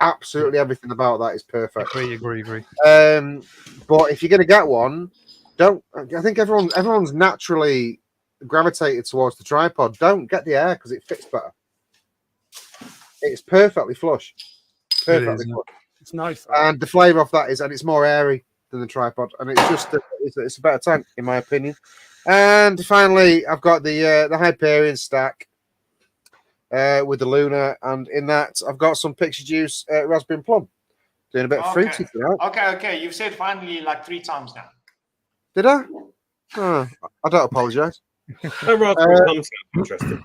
absolutely everything about that is perfect. Agree. But if you're going to get one, I think everyone's naturally gravitated towards the tripod. Don't get the Air because it fits better. It's perfectly flush. Perfectly flush. It's nice. And the flavour of that is, and it's more airy than the tripod, and it's just it's a better tank in my opinion. And finally, I've got the Hyperion stack with the Luna, and in that I've got some Pixie Juice Raspberry and Plum. Doing a bit of fruity tonight. Okay. You've said finally like 3 times now. Did I? Oh, I don't apologise. Raspberry Plum's interesting.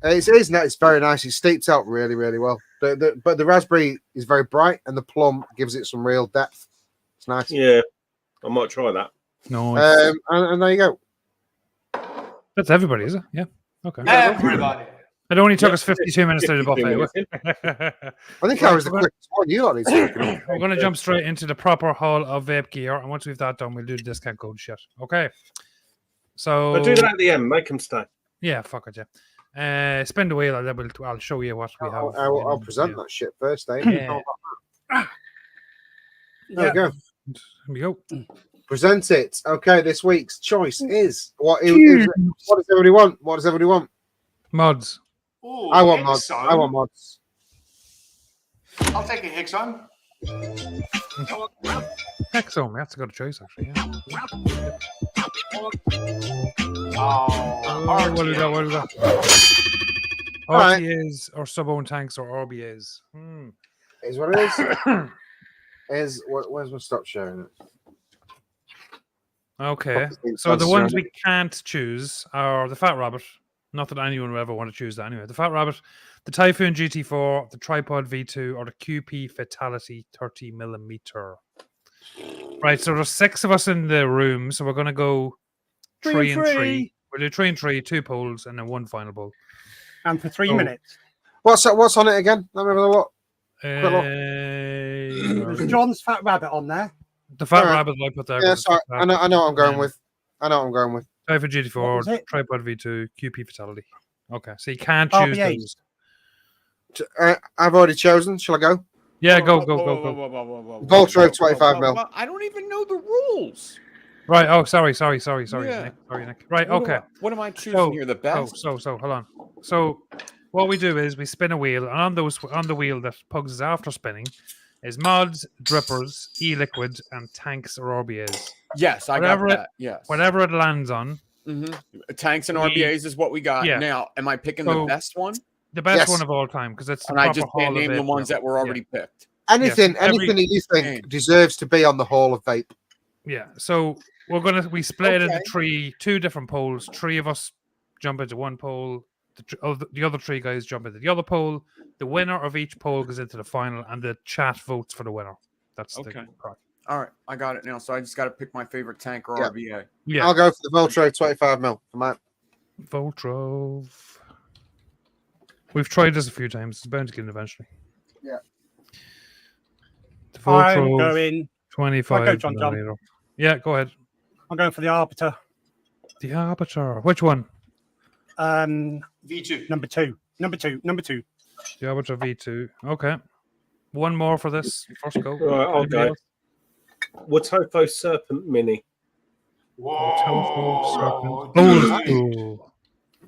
It's very nice. It's steeped out really, really well. But the raspberry is very bright, and the plum gives it some real depth. It's nice. Yeah, I might try that. No. And there you go. That's everybody, is it? Yeah. Okay. Everybody. It only took us 52 minutes to do the buffet. I think I was the quickest one. You lot need to. We're going to jump straight into the proper haul of vape gear, and once we've that done, we'll do the discount code shit. Okay. So I'll do that at the end. Make them stay. Yeah, fuck it, yeah. Spin the wheel, I'll show you what we have. I'll present that shit first, eh? Yeah. There we go. Here we go. Present it. Okay, this week's choice is what does everybody want? What does everybody want? Mods. Ooh, I want mods. Hexone. I want mods. I'll take a Hexone. Hexome. That's a good choice, actually. Yeah. Oh, What is that? What is that? Alright. RTAs or sub-owned tanks or RBAs. Is what it is. Where's my stop sharing it? Okay. So the ones we can't choose are the Fat Rabbit. Not that anyone will ever want to choose that anyway. The Fat Rabbit, the Typhoon GT4, the Tripod V2, or the QP Fatality 30mm. Right, so there's 6 of us in the room, so we're going to go 3 and 3. We'll do 3 and 3, 2 polls, and then 1 final poll. And for 3 So- minutes. What's on it again? Let me have a look. There's John's Fat Rabbit on there. the Fat Alright. Rabbit that I put there. Yeah, was sorry. the I know what I'm going Yeah. with. I know what I'm going with. Typhoon What GT4, was it? Tripod V2, QP Fatality. Okay, so you can't choose RBA. those. I've already chosen. Shall I go? Yeah, go. Voltro 25 mil. I don't even know the rules. Right. Oh, sorry, Yeah. Nick. Sorry, Nick. Right. Okay. What am I choosing here? The best? So hold on. So what we do is we spin a wheel, and on the wheel that Pugs is after spinning is mods, drippers, e-liquid, and tanks or RBAs. Yes, I Whatever got it- that. Yes. Whatever it lands on, Tanks and We- RBAs is what we got. Yeah. Now, am I picking So- the best one? the best Yes. one of all time, because it's the And I proper just Hall can't of name the Vape ones that level. were already picked. Anything every- that you think Game. deserves to be on the Hall of Vape. Yeah. So we split it into Okay. 2 different polls. 3 of us jump into one poll. The other 3 guys jump into the other poll. The winner of each poll goes into the final, and the chat votes for the winner. That's Okay. the crack. All right, I got it now. So I just got to pick my favorite tank or Yeah. RBA. Yeah. I'll go for the Voltro 25 mil for mine. Voltro. We've tried this a few times. It's bound to get in eventually. Yeah. The I'm Voltro going. 25. I'll go, John. millimeter. Yeah, go ahead. I'm going for the Arbiter. The Arbiter. Which one? V2. Number two. The Arbiter V2. Okay. One more for this first go. Right, I'll Anybody go. else? Watofo Serpent Mini. Tofu Serpent. Whoa, Old dude. school.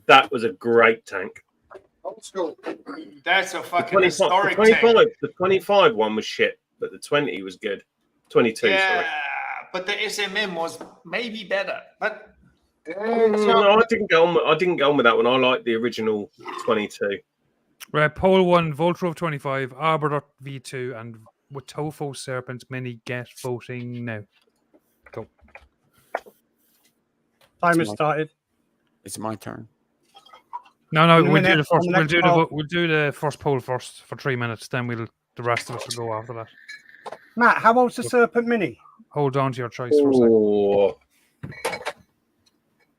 That was a great tank. Old school. That's a The fucking 25, historic the 25, tank. the 25 one was shit, but the 20 was good. 22, Yeah, sorry. but the SMM was maybe better. But No, I didn't go on with that one. I like the original 22. Right, poll 1, Voltro of 25, Arbiter V2, and Watofo Serpent Mini. Get voting now. Go. Timer started. It's my turn. No, In a we'll do minute, the first. on the next poll. We'll do the first poll first for 3 minutes. Then the rest of us will go after that. Matt, how old's the Serpent Mini? Hold on to your choice for a second. Oh,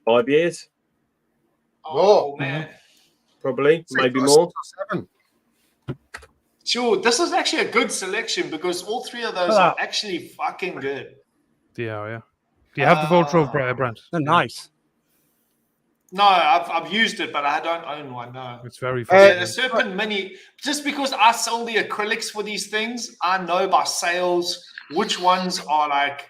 5 years, oh man, probably, maybe more. 7. sure. This is actually a good selection because all 3 of those Hello. are actually fucking good. Yeah. Do you have the Voltro, Brent? They're nice. No, I've used it, but I don't own one. No. It's very Yeah, fun. the Serpent Mini, just because I sell the acrylics for these things, I know by sales which ones are like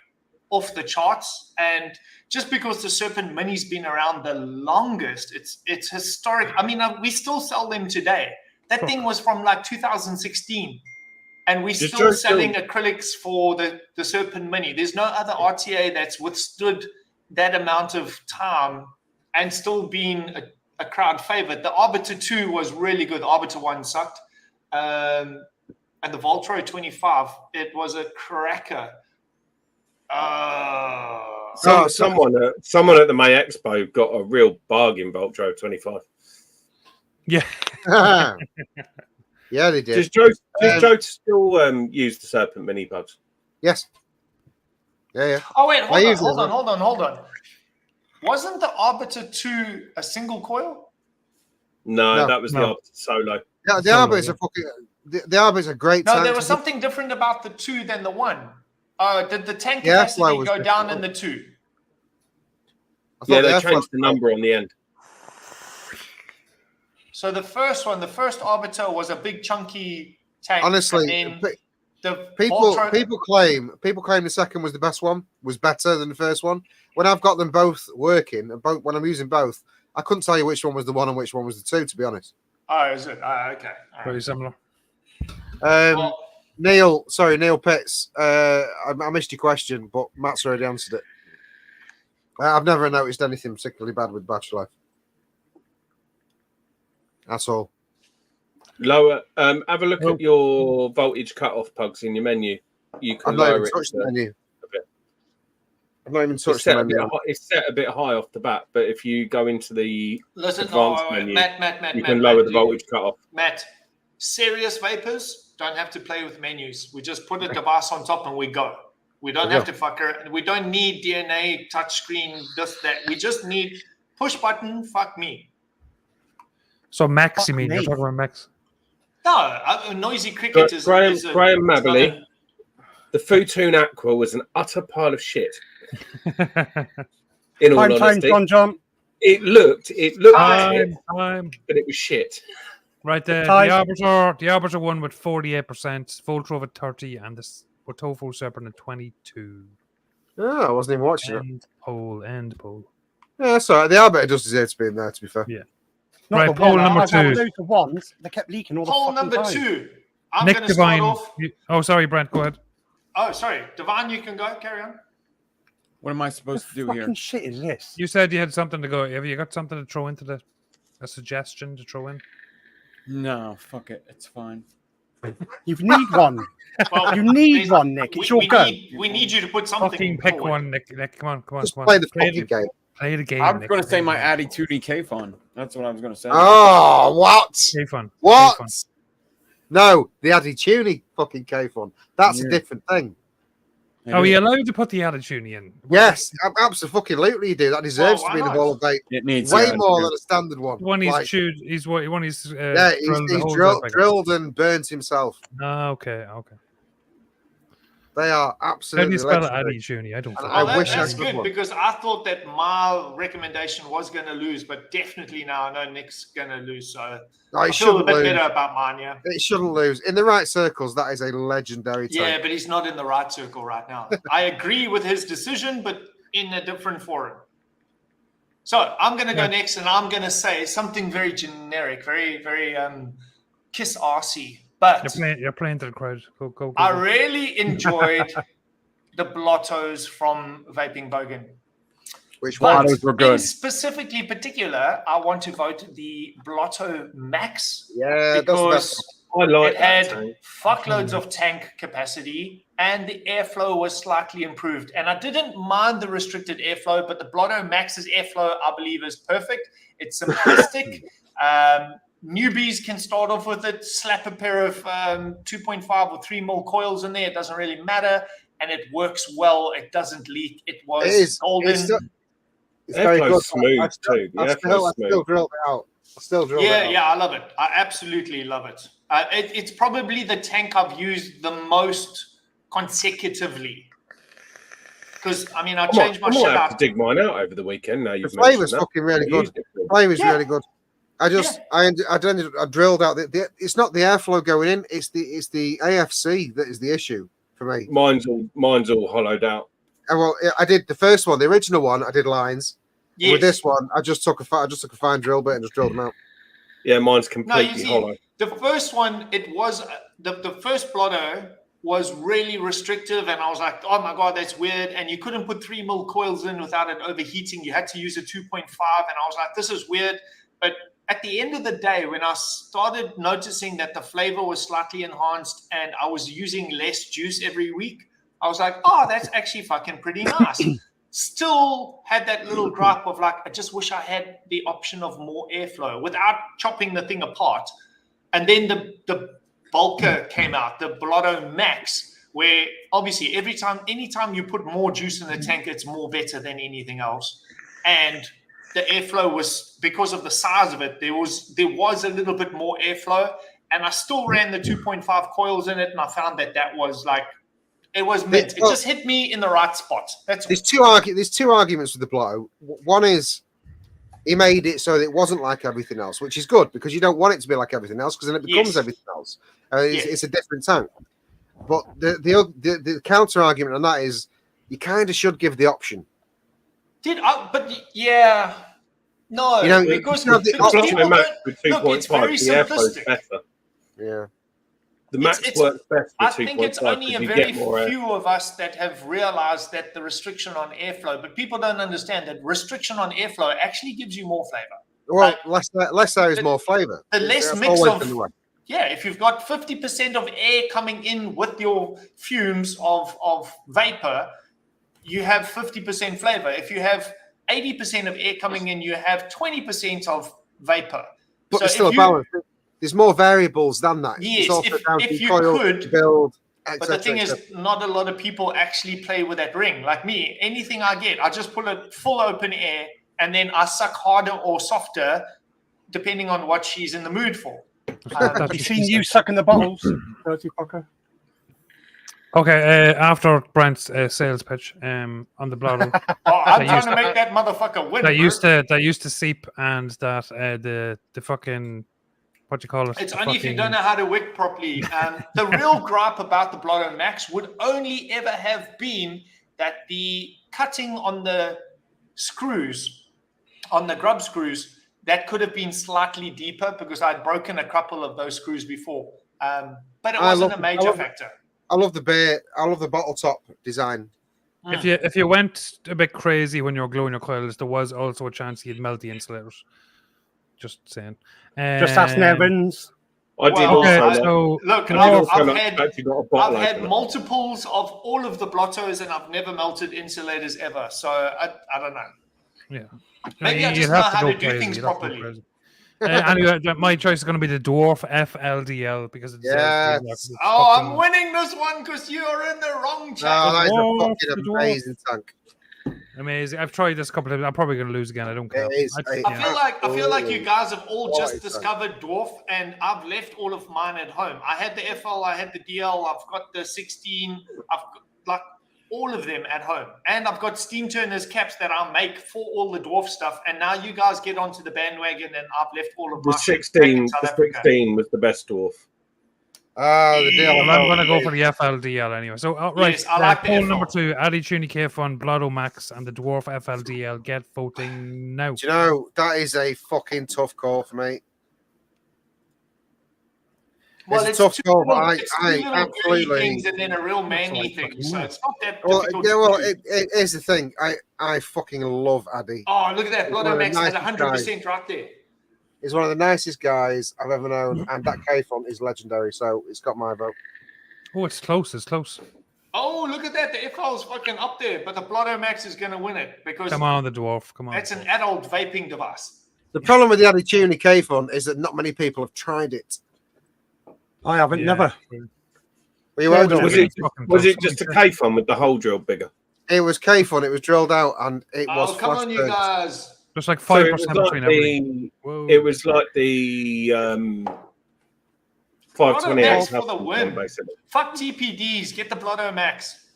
off the charts. And just because the Serpent Mini's been around the longest, it's historic. I mean, we still sell them today. That thing was from like 2016. And we're Just still joke, selling acrylics for the Serpent Mini. There's no other RTA that's withstood that amount of time and still been a crowd favorite. The Arbiter 2 was really good. The Arbiter 1 sucked. And the Voltro 25, it was a cracker. Someone at the May Expo got a real bargain Voltro 25. Yeah. Yeah, they did. Does Joe still use the Serpent Mini Pugs? Yes. Yeah. Oh, wait, I use it as hold on. Wasn't the Arbiter 2 a single coil? No, that was the No. Arbiter Solo. Yeah, the Arbiter's a fucking. The Arbiter's a great. No, tank there to was do- something different about the 2 than the 1. Did the tank Yeah, that's why it capacity was go down different. in the 2? I thought Yeah, the they airflow- changed the number on the end. So the first Arbiter was a big chunky tank. Honestly, and then The People Voltron- claim the second was the best one, was better than the first one. When I've got them both working, and when I'm using both, I couldn't tell you which one was the one and which one was the two, to be honest. Oh, is it? Okay. All Very right. similar. Well, Neil Pitts. I missed your question, but Matt's already answered it. I've never noticed anything particularly bad with battery life. That's all. Lower. Have a look at your voltage cutoff plugs in your menu. You can I've not even lower it. touched the menu. a bit. I've not even It's touched set, the a bit menu. high, it's set a bit high off the bat, but if you go into the listen, advanced menu, Matt, you can lower the voltage cutoff. Matt, serious vapors don't have to play with menus. We just put a device on top and we go. We don't have to fuck around. We don't need DNA, touchscreen, this, that. We just need push button, fuck me. So Max, Fuck you mean? me. You're talking about Max? No, a noisy cricket is Graham is Mabberley, the Futoon Aqua was an utter pile of shit. In all Time, honesty, John. it looked it, Time. but it was shit. Right there. Time. The Arbiter one with 48%, Voltro with 30, and this Tofu Serpent at 22. Oh, I wasn't even watching it. End poll. Yeah, that's all right. The Arbiter does deserve to be in there, to be fair. Yeah. Not Right, the poll one. number I've had 2. loads of ones. They kept leaking all the Poll fucking number time. 2. I'm Nick going to start Devine. off. Oh, sorry, Brent, go ahead. Oh, sorry. Devine, you can go. Carry on. What am I What supposed to the do fucking here? shit is this? You said you had something to go. Have you got something to throw into a suggestion to throw in? No, fuck it. It's fine. You need one. Well, You need there's- one, Nick. It's your go. we need you to put something Fucking pick forward. one, Nick. Come on. Just play the fucking it. game. Play the game. I was Nick. going to say Play my the game. Attitude K-Fun. That's what I was going to say. Oh, what? K-Fun. What? K-Fun. No, the Addy fucking K-Fun. That's a Yeah. different thing. It Are is. we allowed to put the attitude in? Yes, absolutely you do. That deserves Well, to be in why the Hall of Fame. It needs Way attitude. more than a standard one. One he's Like, chewed. He's one he's yeah, drilled the he's holes drilled, out, like- drilled and burnt himself. Ah, okay. They are How do absolutely you spell it, legendary. attitude? I don't. And fucking I Well, know. wish I that's could good one. because I thought that my recommendation was going to lose, but definitely now I know Nick's going to lose. So No, I it feel a shouldn't bit lose. better about mine, yeah. It shouldn't lose. In the right circles, that is a legendary Yeah, tank. but he's not in the right circle right now. I agree with his decision, but in a different forum. So I'm going to go next, and I'm going to say something very generic, very kiss arsey. But You're playing to the crowd. Go. I really enjoyed the blottos from Vaping Bogan. Which But one? Blottos were good. in specifically particular, I want to vote the Blotto Max Yeah, that's the because best. I like it that had tank. fuckloads of tank capacity and the airflow was slightly improved. And I didn't mind the restricted airflow, but the Blotto Max's airflow, I believe, is perfect. It's simplistic. Newbies can start off with it, slap a pair of 2.5 or 3 mil coils in there. It doesn't really matter. And it works well. It doesn't leak. It was It is. golden. It's very good. Airflow's smooth I still- too. The I airflow's still smooth. drilled it out. I still drilled it out. Yeah, I love it. I absolutely love it. It's probably the tank I've used the most consecutively. Because, I mean, I changed my I shit might have to out. dig mine out over the weekend. Now The you've flavour's mentioned that. fucking really I good. used it for- Flavour's Yeah. really good. I drilled out the it's not the airflow going in, it's the AFC that is the issue for me. Mine's all hollowed out. And well, I did the first one, the original one, I did lines. Yes. With this one, I just took a fine drill bit and just drilled them out. Yeah, mine's No, you completely see, hollow. the first one, it was the first Blotto was really restrictive, and I was like, oh my god, that's weird. And you couldn't put 3 mil coils in without it overheating. You had to use a 2.5, and I was like, this is weird. But at the end of the day, when I started noticing that the flavor was slightly enhanced and I was using less juice every week, I was like, oh, that's actually fucking pretty nice. Still had that little gripe of like, I just wish I had the option of more airflow without chopping the thing apart. And then the bulker came out, the Blotto Max, where obviously anytime you put more juice in the tank, it's more better than anything else. And the airflow was, because of the size of it, there was a little bit more airflow, and I still ran the 2.5 coils in it, and I found that was like, it was mint. It just hit me in the right spot. That's There's two arguments with the Blotto. One is he made it so that it wasn't like everything else, which is good because you don't want it to be like everything else because then it becomes Yes. everything else. It's a different tank. But the counter argument on that is you kind of should give the option. But yeah, no, You know, because you have the because Plus people my Max don't with look. It's very 2.5, the airflow's simplistic. better. Yeah. The Max It's- works best I with 2.5 think it's only a because you very get more air. few of us that have realized that the restriction on airflow, but people don't understand that restriction on airflow actually gives you more flavor. Well, less air is more flavour. The less That's mix always of been the way. yeah, if you've got 50% of air coming in with your fumes of vapor, you have 50% flavor. If you have 80% of air coming in, you have 20% of vapor. But So there's still if a you- balance. There's more variables than that. Yes, it's also down if to you coil, could, build, But etc. the thing is, not a lot of people actually play with that ring. Like me, anything I get, I just pull it full open air and then I suck harder or softer depending on what she's in the mood for. Have you seen you sucking the bottles, dirty fucker? Okay, after Brent's sales pitch on the Blotto, Oh, I'm They trying used to make that motherfucker win. that used to seep, and that the fucking what do you call it? It's The only if you fucking- don't know how to wick properly. The real gripe about the Blotto Max would only ever have been that the cutting on the screws, on the grub screws, that could have been slightly deeper because I'd broken a couple of those screws before. But it wasn't a major factor. I love the bottle top design. If you went a bit crazy when you were gluing your coils, there was also a chance you'd melt the insulators. Just saying. Just ask Nevins. I did Well, Okay, also. so Look, I did I've also had actually got a bottle I've had opener. multiples of all of the blottos, and I've never melted insulators ever. So I don't know. yeah, Maybe I You'd just know have how go to do crazy, things you'd have to go properly. crazy. Anyway, my choice is going to be the Dwarf FLDL because it's Yes. Oh, I'm winning this one because you're in the wrong No, chat. that is a dwarf, fucking the dwarf. amazing tank. amazing. I've tried this a couple of times. I'm probably going to lose again. I don't care. It is. I feel like you guys have all just Quality discovered Dwarf, and I've left all of mine at home. I had the FL, I had the DL, I've got the 16, I've got like all of them at home, and I've got steam turners caps that I make for all the Dwarf stuff. And now you guys get onto the bandwagon, and I've left all of The my shit back 16, in South the Africa. 16 was the best dwarf. The deal. Well, I'm going to go for the FLDL anyway. So, right. Yes, I like the poll FL. number 2, Addy Tuny K-Fun, Blotto Max, and the Dwarf FLDL. Get voting now. Do you know that is a fucking tough call for me? Well, It's a tough two call, but little- it's two I little girly absolutely. things and then a real manly like thing. fucking So mad. it's not that Well, difficult. yeah, to well, do. here's the thing. I fucking love Addy. Oh, look at that. It's Blotto one of the Max at nicest 100% right there. He's one of the nicest guys I've ever known, and that K-font is legendary. So it's got my vote. Oh, it's close. It's close. Oh, look at that. The FL is fucking up there, but the Blotto Max is going to win it because Come on, the Dwarf. Come on. that's an adult vaping device. The problem with the Addy Tuny K-font is that not many people have tried it. I haven't, Yeah. never. Well, you Yeah, won't was do Was it. it was it just a K-fon with the hole drilled bigger? It was K-font. It was drilled out, and it was Oh, come on, you flash-burnt. guys. There's like So 5% it was between like everything. Whoa. it was like the 528 Max for the win. basically. Fuck TPDs. Get the Blotto Max.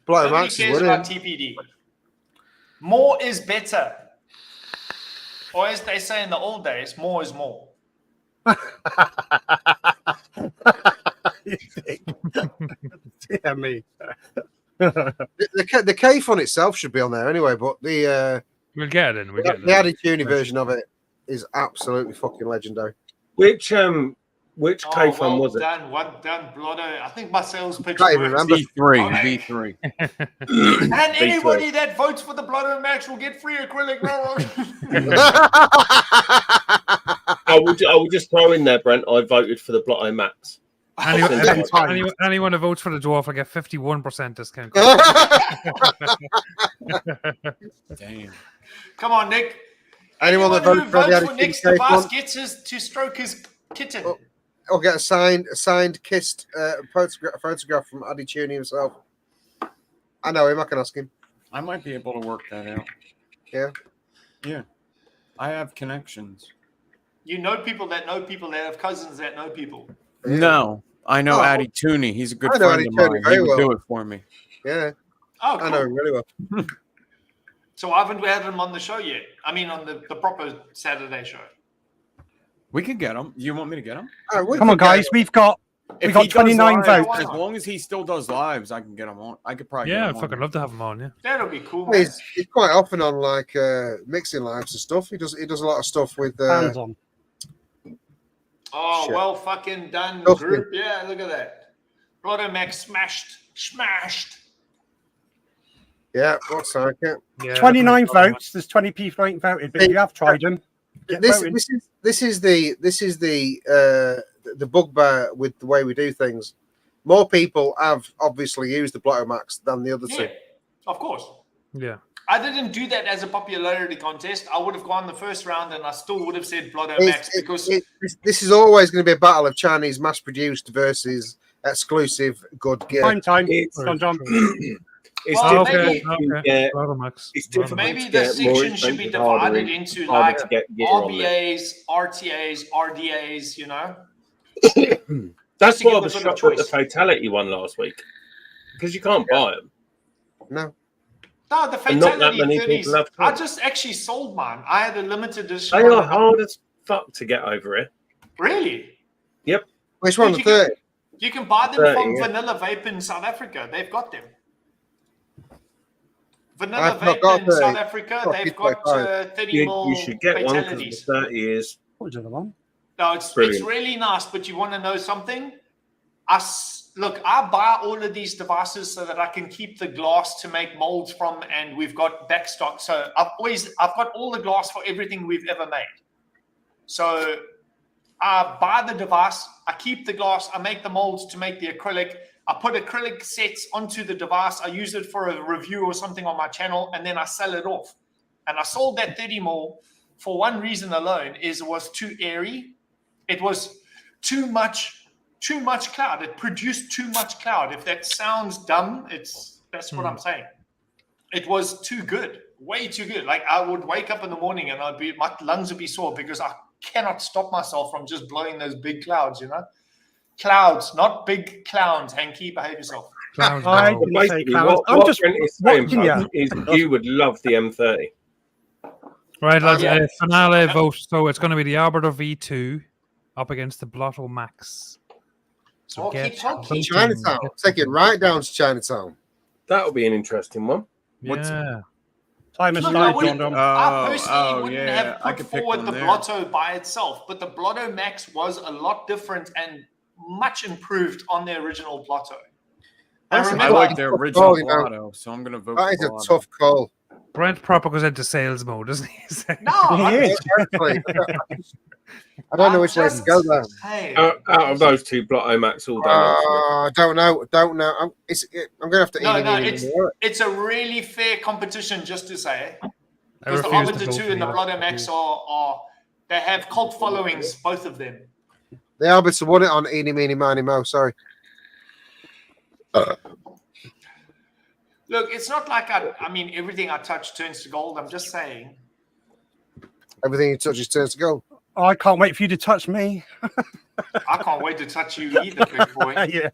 Blotto Nobody Max is cares winning. about TPD. More is better. Or as they say in the old days, more is more. Yeah, me. The K-font itself should be on there anyway, but We'll get it in. We'll get it in. the Addy Tuny version of it is absolutely fucking legendary. Which K-fon well was it? done. Well done, Blotto. I think my sales pitch Can't even works. remember. V3. And anybody that votes for the Blotto Max will get free acrylic. I will just throw in there, Brent. I voted for the Blotto Max. Anyone who votes for the Dwarf will get 51% discount. Damn. Come on, Nick. Anyone that who voted for the votes Addy for Nick's Tuny device K-font gets to stroke his kitten. Oh. or get a signed, kissed photograph from Addy Tuny himself. I know him. I can ask him. I might be able to work that out. Yeah. Yeah. I have connections. You know people that have cousins that know people. Yeah. No, I know Oh. Addy Tooney. He's a good I know friend Addy of Tooney mine. very He would well. do it for me. Yeah. Oh, cool. I know him really well. So I haven't had him on the show yet. I mean, on the proper Saturday show. We could get him. You want me to get him? All right, we Come on, can get guys. We've got We If got he does 29 lives, votes. as long as he still does lives, I can get him on. I could probably Yeah, get I'd him on. fucking love to have him on. Yeah. That'll be cool, man. He's quite often on like mixing lives and stuff. He does a lot of stuff with Hands on. Oh, Shit. well fucking done, Dustin. group. Yeah, look at that. Brother Max smashed. Yeah, looks like it. Yeah, 29 definitely. votes. There's 20 people who ain't voted, but if you have tried them, get voting. This is the bugbear with the way we do things. More people have obviously used the Blotto Max than the other Yeah, two. of course. Yeah. I didn't do that as a popularity contest. I would have gone the first round and I still would have said Blotto It's- Max because this is always going to be a battle of Chinese mass-produced versus exclusive good gear. Time. It's, John. it's Well, difficult maybe- to get. Brother Max. It's Brother difficult Max. maybe to the get more section should be expensive, harder divided and into harder like to get gear on there. RBAs, RTAs, RDAs, you know? That's to why I give was a bit of shocked at the choice. fatality one last week because you can't buy them. No, No, the And not that fatality many 30s. people have I tried. just actually sold mine. I had a limited edition. They one are of- hard as fuck to get over here. Really? which one? The Did you get- 30? You can buy them 30, from yeah. Vanilla Vape in South Africa. They've got them. Vanilla I've not Vape got in 30. South Africa, Got they've 55. got 30 You mil should get one because the fatalities. 30 is. What was the other one? No, it's Brilliant. really nice, but you want to know something? Look, I buy all of these devices so that I can keep the glass to make molds from, and we've got backstock. So I've got all the glass for everything we've ever made. So I buy the device, I keep the glass, I make the molds to make the acrylic. I put acrylic sets onto the device. I use it for a review or something on my channel, and then I sell it off. And I sold that 30 mil for one reason alone: is it was too airy. It was too much cloud. It produced too much cloud. If that sounds dumb, that's what I'm saying. It was too good, way too good. Like I would wake up in the morning and my lungs would be sore because I cannot stop myself from just blowing those big clouds, you know? Clouds, not big clowns. Hanky, behave yourself. Clowns, I no. didn't say Basically, clowns. what I'm just Brent is saying, watching bud, is you would love the M30. Right, lads. Yeah. Finale vote. So it's going to be the Arbiter V2 up against the Blotto Max. So Oh, get keep talking. voting. Chinatown. Take it right down to Chinatown. That'll be an interesting one. Yeah. Time has Look, started, I wouldn't- John. I personally oh, wouldn't yeah, have I put could pick forward one the there. Blotto by itself, but the Blotto Max was a lot different and much improved on the original Blotto. I I remember, like the original Oh, you know. Blotto, so I'm gonna vote That is for a Blotto. tough call. Brent proper goes into sales mode, doesn't he? no, He I, is. Actually, I don't know which way to go there. Hey, Out of those two, Blotto Max all day long. Don't know. I'm going to have to No, eat no, it more. it's a really fair competition, just to say. I Because the refuse to Arbiter vote 2 for and the you. Blotto Max are they have cult followings, both of them. The Arbiter won it on Eeny, Meeny, Miny, Mo. Sorry. Look, it's not like I mean, everything I touch turns to gold. I'm just saying. Everything he touches turns to gold. I can't wait for you to touch me. I can't wait to touch you either, big boy. Yeah.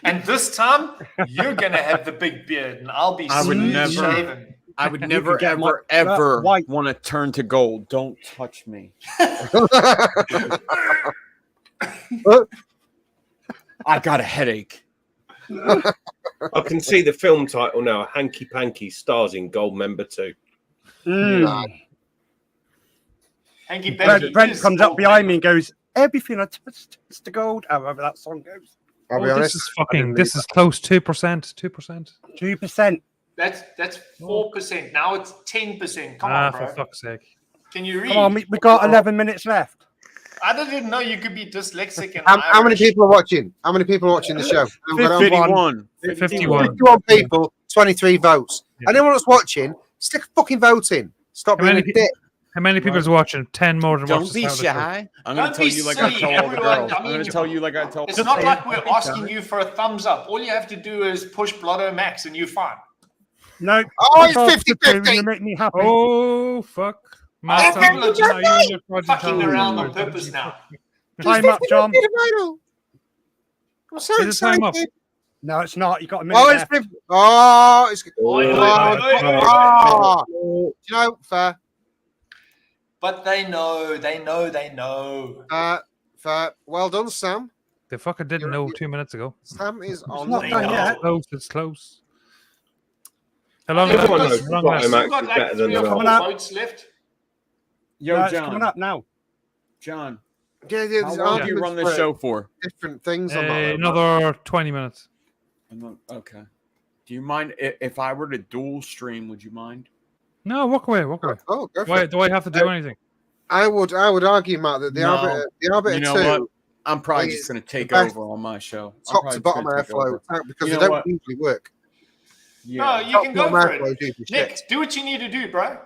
And this time, you're gonna have the big beard, and I'll be I would smooth never- shaven. I would You never, could get ever, like ever white. want to turn to gold. Don't touch me. I got a headache. I can see the film title now. Hanky Panky stars in Gold Member 2. Hanky Panky Brent is comes up gold behind member. me and goes, "Everything I touch turns to gold." However that song goes. I'll be Oh, honest. this is fucking. This is close. 2%. 2%. 2%. That's 4%. Now it's 10%. Come Ah, on, for bro. fuck's sake. Can you read? Come on, we got 11 minutes left. I didn't know you could be dyslexic and How many Irish. people are watching? How many people are watching the show? I've got it on 51. 51. 51 people, 23 votes. Yeah. Anyone that's watching, stick a fucking vote in. Stop How being a many dick. How many people's watching? 10 more than Don't watch be the start of the show. shy. I'm going Don't to tell be you like I silly, tell all the everyone. girls. I I'm going mean, to tell you like I tell. It's not like we're asking you for a thumbs up. All you have to do is push Blotto Max and you're fine. No. Oh, it's I'll 50-50. You make me happy. Oh, fuck. Oh, people are just Fucking fucking around on purpose now. Time up, John. I'm so Is it time up? excited. No, it's not. You got a minute Oh, it's left. 50. Oh, it's. Oi, oi, Oh, oi, oi, oi. oh. Do you know, fair. But they know. Fair. Well done, Sam. They fucking didn't know 2 minutes ago. Sam is on not the done ball. yet. It's close. It's close. How long Everyone left? knows How long what left? I'm Still actually got like better than 3 or the 4 Coming up. votes left. Yo, No, it's coming John. up now. John, Yeah, how there's long do you arguments run the for show for? different things. I'm not like, Another 20 minutes. Okay. Do you mind if I were to dual stream? Would you mind? No, walk away. Walk away. oh, go for Why it. do I have to do anything? I would argue, Matt, that the No. Arbiter You know 2 what? I'm probably is just going to take the best over on my show. I'm top probably to just bottom gonna take airflow over. because You they know don't what? usually work. Yeah. No, you Top can to go bottom for airflow it. do shit. Nick, do what you need to do, bro.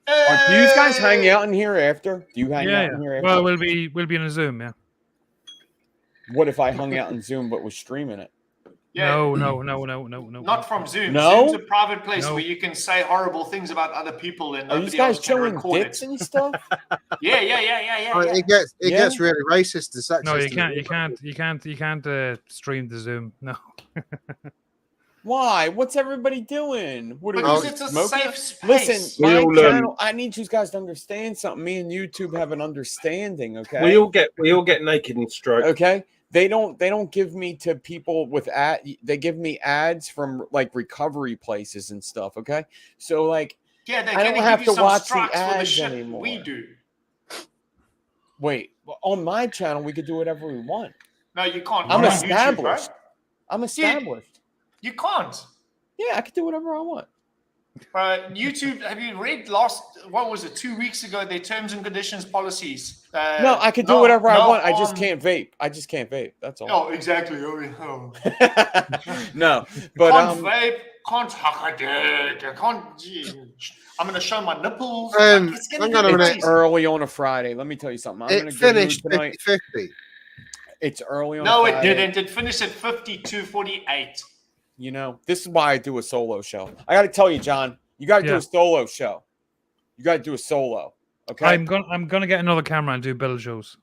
Do you guys hang out in here after? Do you hang Yeah. out in here after? Well, we'll be in a Zoom. Yeah. What if I hung out in Zoom but was streaming it? Yeah. No. Not from Zoom. No? Zoom's a private place No. where you can say horrible things about other people and Are you nobody guys else can showing record dicks it. and stuff? Yeah. It gets really racist and sexist. No, you and can't. You can't stream the Zoom. No. Why? What's everybody doing? What are Because you it's a smoking? safe space. Listen, We my all, channel. I need you guys to understand something. Me and YouTube have an understanding. Okay. We all get naked and stroke. Okay. They don't give me to people with they give me ads from like recovery places and stuff. Okay. So like, Yeah, they're I going don't to have give you to some watch the strikes for the ads shit anymore. we do. wait, on my channel we could do whatever we want. No, you can't. I'm Not on YouTube, established. bro. I'm established. You can't. Yeah, I can do whatever I want. YouTube, have you read what was it, 2 weeks ago, their terms and conditions policies? No, I can do whatever I want. I just can't vape. I just can't vape. That's all. Oh, exactly. Oh. No, but Can't vape, can't hack a dick, can't. I'm going to show my nipples. It's hang going on a to be minute. crazy. early on a Friday. Let me tell you something. I'm it gonna go to finished tonight. 50-50. It's early on. No, a it Friday. didn't. It finished at 52:48. You know, this is why I do a solo show. I got to tell you, John, you got to do a solo show. You got to do a solo. Okay. I'm gonna get another camera and do build shows.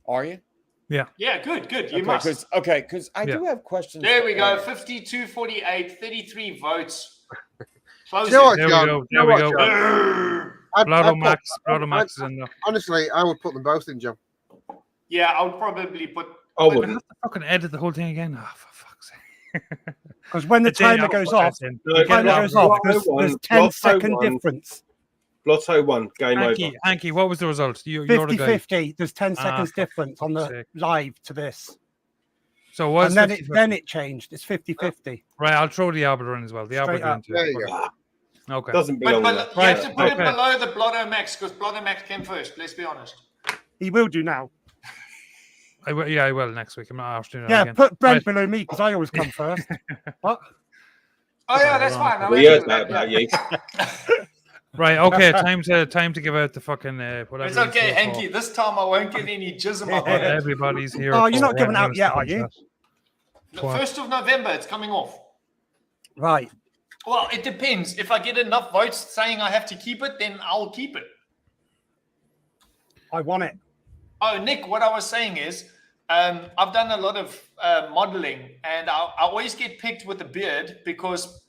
Are you? Yeah, good. You Okay, must. Because I do have questions. There for we go. Aaron. 52:48, 33 votes. Do Close you know what, There we John? go. You know There we what, go. John? I'd Blodo Max put- is in there. Honestly, I would put them both in, John. Yeah, I would probably put. I I have wouldn't. to fucking edit the whole thing again. Oh, for fuck's sake. Because when the It's in, timer I'll goes put off, that in. No, the timer Blotto goes off. won. There's Blotto 10-second won. difference. Blotto won. Game over. Hanky, what was the result? You're the guy. 50-50. There's 10 seconds for difference on fuck's the sake. live to this. So was And then 50-50? then it changed. It's 50-50. Right, I'll throw the arbiter in as well. The Straight arbiter up. into There it. you go. Okay. Doesn't But, belong but there. you have to put it okay. below the Blotto Max because Blotto Max came first. Let's be honest. He will do now. I will next week. I'm not after doing that Yeah, again. put Brent Right. below me because I always come first. What? Oh yeah, that's fine. I'm We happy heard with that about you. Right, okay, time to give out the fucking whatever. It's okay, Hanky. This time I won't get any jizz in my What body. everybody's here. Oh, you're for. not giving Right, out yet, are you? The 1st of November, it's coming off. Right. Well, it depends. If I get enough votes saying I have to keep it, then I'll keep it. I want it. Oh, Nick, what I was saying is, I've done a lot of modeling, and I always get picked with a beard because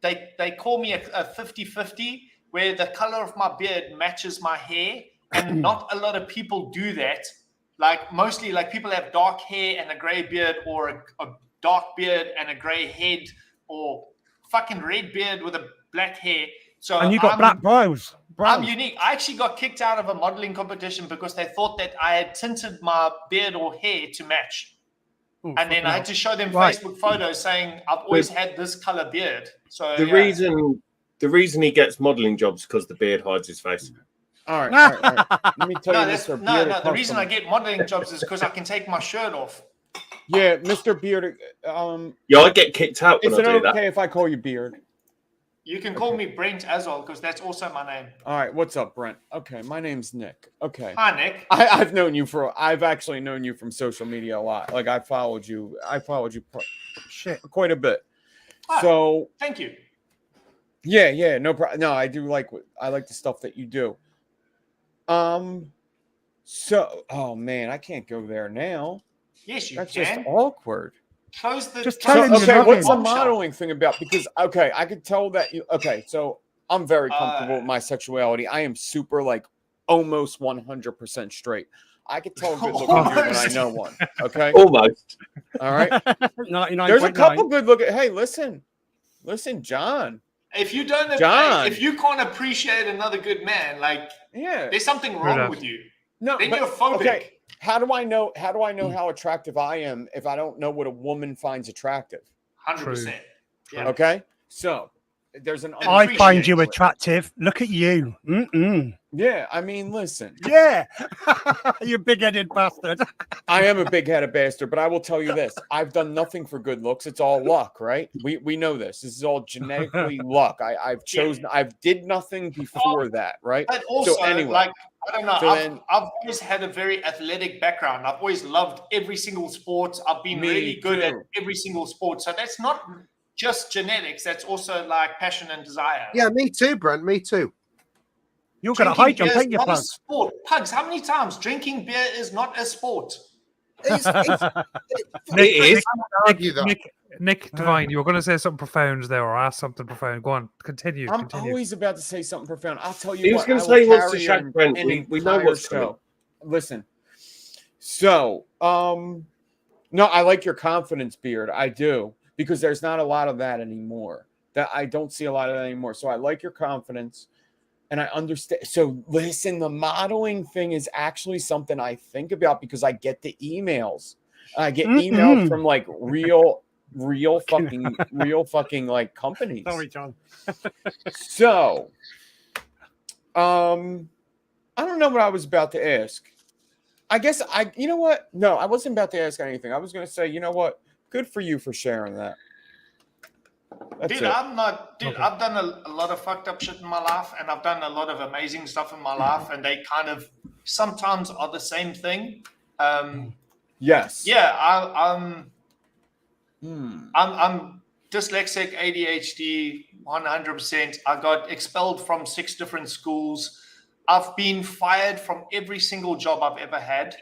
they call me a 50-50, where the color of my beard matches my hair, and not a lot of people do that. Like mostly, like people have dark hair and a gray beard, or a dark beard and a gray head, or fucking red beard with a black hair. So And you got black brows. I'm unique. I actually got kicked out of a modeling competition because they thought that I had tinted my beard or hair to match. Ooh, And then I had to show them Right. Facebook photos saying I've always had this color beard. So The yeah. reason he gets modeling jobs because the beard hides his face. All right. Let me tell No, you, that's, Mr. no, Beard. no. The reason I get modeling jobs is because I can take my shirt off. Yeah, Mr. Beard. Yeah, I get kicked out when Is I it do that. okay if I call you Beard? You can call me Brent as well because that's also my name. All right. What's up, Brent? Okay, my name's Nick. Okay. Hi, Nick. I've actually known you from social media a lot. Like I followed you Shit. quite a bit. Oh. So Thank you. yeah, no problem. No, I like the stuff that you do. So, oh man, I can't go there now. Yes, you That's can. just awkward. Close the. Just So, tell him you're okay, not what's the in. modeling thing about? Because okay, I could tell that you. Okay, so I'm very comfortable with my sexuality. I am super like almost 100% straight. I could tell a good looking dude when I know one. Okay. Almost. All right. 99.9. There's a couple good looking. Hey, listen, John. If you don't, John. if you can't appreciate another good man, like Yeah. there's something wrong with you. No, Then but, you're phobic. okay. How do I know how attractive I am if I don't know what a woman finds attractive? 100%. Yeah. Okay. So there's an. I find you appreciate it. attractive. Look at you. Yeah. I mean, listen. Yeah. You big-headed bastard. I am a big-headed bastard, but I will tell you this: I've done nothing for good looks. It's all luck, right? We know this. This is all genetically luck. I've chosen. I've did nothing before that, right? But also, so anyway, like, I don't know. so I've always had a very athletic background. I've always loved every single sport. I've been Me really good at too. every single sport. So that's not just genetics. That's also like passion and desire. Yeah, me too, Brent. Me too. You're going to Drinking hide jump, beer is ain't you, not a Plug? sport. Pugs, how many times? Drinking beer is not a sport. It's, It is. argue that. Nick Devine, you were going to say something profound there, or ask something profound. Go on, continue. I'm continue. always about to say something profound. I'll tell you. He was what, gonna I say he will wants to carry shag an- Brent. an We know entire what's coming. show. Listen. So, no, I like your confidence, Beard. I do, because there's not a lot of that anymore. That I don't see a lot of that anymore. So I like your confidence, and I understand. So listen, the modeling thing is actually something I think about because I get the emails. I get emails from like real fucking like companies. Sorry, John. So, I don't know what I was about to ask. I guess you know what? No, I wasn't about to ask anything. I was going to say, you know what? Good for you for sharing that. That's Dude, it. I'm not. Dude, I've done a lot of fucked up shit in my life, and I've done a lot of amazing stuff in my life, and they kind of sometimes are the same thing. Yes. Yeah, I'm dyslexic, ADHD, 100%. I got expelled from 6 different schools. I've been fired from every single job I've ever had.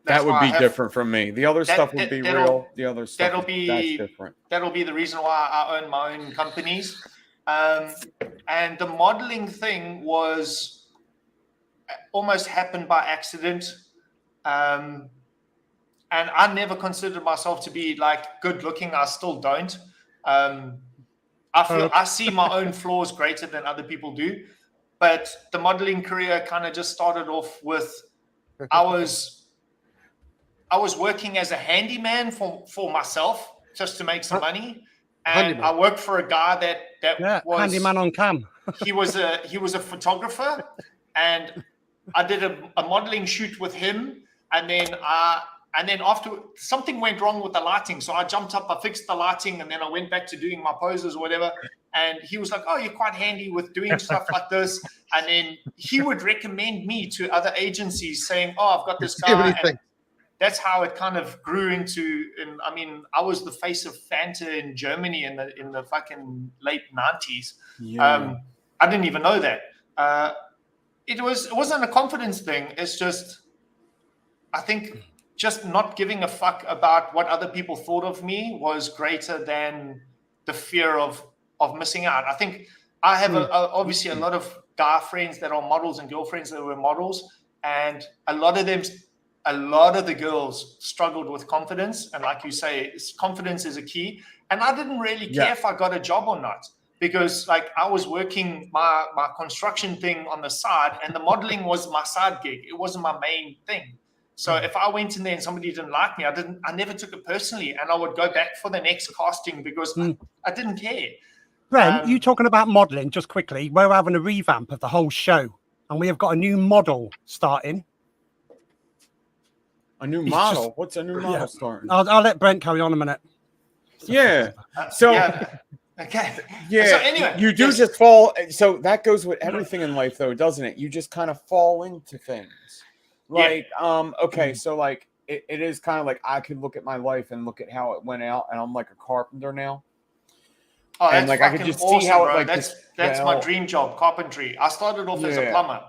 That would be different from me. The other stuff would be real. The other stuff that's different. That'll be the reason why I own my own companies. And the modeling thing was almost happened by accident. And I never considered myself to be like good looking. I still don't. I see my own flaws greater than other people do. But the modeling career kind of just started off with I was working as a handyman for myself just to make some money. And Handyman. I worked for a guy that was handyman on cam. he was a photographer, and I did a modeling shoot with him, and then after something went wrong with the lighting, so I jumped up, I fixed the lighting, and then I went back to doing my poses or whatever. And he was like, "Oh, you're quite handy with doing stuff like this." And then he would recommend me to other agencies, saying, "Oh, I've got this guy." And that's how it kind of grew into. And I mean, I was the face of Fanta in Germany in the fucking late 90s. Yeah. I didn't even know that. It wasn't a confidence thing. It's just, I think, just not giving a fuck about what other people thought of me was greater than the fear of missing out. I think I have obviously a lot of guy friends that are models and girlfriends that were models, and a lot of the girls struggled with confidence. And like you say, confidence is a key. And I didn't really care if I got a job or not, because like I was working my construction thing on the side, and the modeling was my side gig. It wasn't my main thing. So if I went in there and somebody didn't like me, I never took it personally, and I would go back for the next casting because I didn't care. Brent, you talking about modelling, just quickly, we're having a revamp of the whole show, and we have got a new model starting. A new model? What's a new model starting? I'll let Brent carry on a minute. Yeah. So okay. Yeah. So anyway, you do just fall. So that goes with everything in life, though, doesn't it? You just kind of fall into things. Like, okay, so like it is kind of like I could look at my life and look at how it went out, and I'm like a carpenter now. Oh, and like I could just see how it like that's my dream job, carpentry. I started off as a plumber.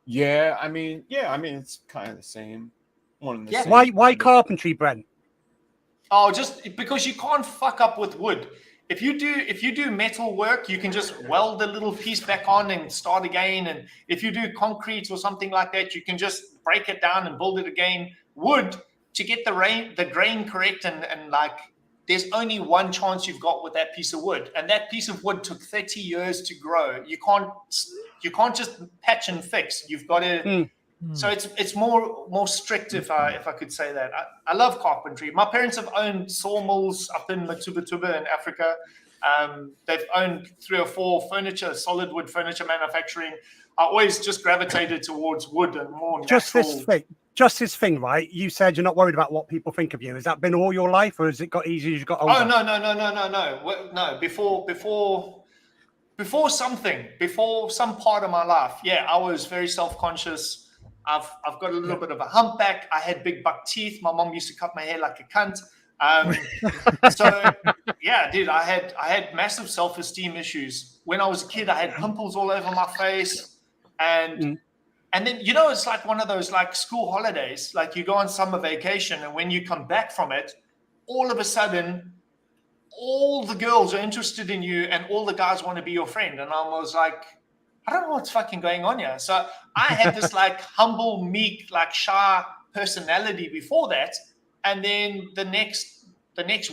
Yeah, I mean, it's kind of the same. One and the same. Why carpentry, Brent? Oh, just because you can't fuck up with wood. if you do metal work, you can just weld a little piece back on and start again. And if you do concrete or something like that, you can just break it down and build it again. Wood, to get the grain correct, and like, there's only one chance you've got with that piece of wood, and that piece of wood took 30 years to grow. You can't just patch and fix. You've got to. So it's more strict, if I could say that. I love carpentry. My parents have owned sawmills up in Matuba in Africa. They've owned 3 or 4 solid wood furniture manufacturing. I always just gravitated towards wood and more natural. Just this thing, right? You said you're not worried about what people think of you. Has that been all your life, or has it got easier as you got older? Oh, no. Before some part of my life, yeah, I was very self-conscious. I've got a little bit of a humpback. I had big buck teeth. My mom used to cut my hair like a cunt. So yeah, dude, I had massive self-esteem issues. When I was a kid, I had pimples all over my face, and then, you know, it's like one of those like school holidays. Like, you go on summer vacation, and when you come back from it, all of a sudden, all the girls are interested in you, and all the guys want to be your friend. And I was like, I don't know what's fucking going on here. So I had this like humble, meek, like shy personality before that. And then the next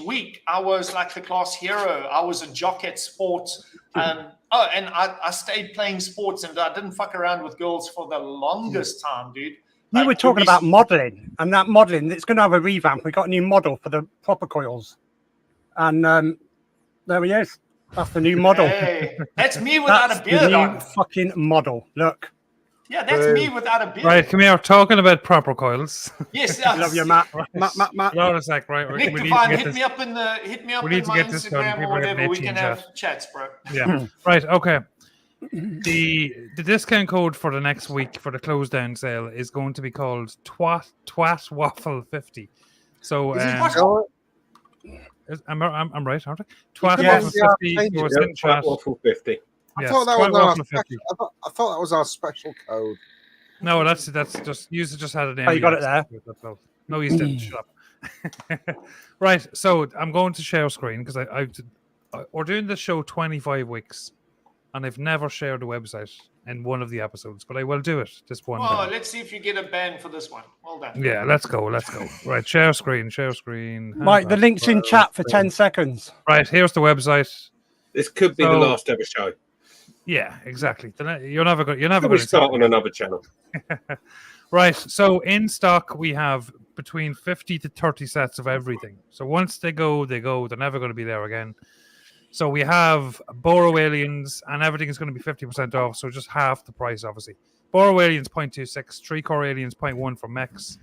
week, I was like the class hero. I was a jock at sports. And I stayed playing sports, and I didn't fuck around with girls for the longest time, dude. You were talking about modeling, and that modeling, it's going to have a revamp. We got a new model for the Proper Coils. And there he is. That's the new model. Hey, that's me without a beard on. Fucking model. Look. Yeah, that's me without a beard. Right, come here. Talking about Proper Coils. Yes, I love you, Matt. Right. Matt. Hold on a sec, right? Nick we need Devine, to hit get me up in my this done. Instagram People or are whatever. getting We itchy can in have chats, bro. Yeah. Right. Okay. The discount code for the next week for the close down sale is going to be called Twat Waffle 50. So I'm right, aren't I? Twat Waffle 50. Twat Waffle 50. I thought that was our special code. No, that's just you just had it. Oh, you got it there. No, you didn't. Shut up. Right. So I'm going to share screen because we're doing this show 25 weeks, and I've never shared the website in one of the episodes, but I will do it this one. Oh, let's see if you get a ban for this one. Well done. Yeah, let's go. Right, share screen. Mike, the link's in chat for 10 seconds. Right, here's the website. This could be the last ever show. Yeah, exactly. You're never going to start on another channel. Right, so in stock we have between 50 to 30 sets of everything. So once they go. They're never going to be there again. So we have Boro Aliens, and everything is going to be 50% off, so just half the price, obviously. Boro Aliens 0.26, 3-core Aliens 0.1 for Mex,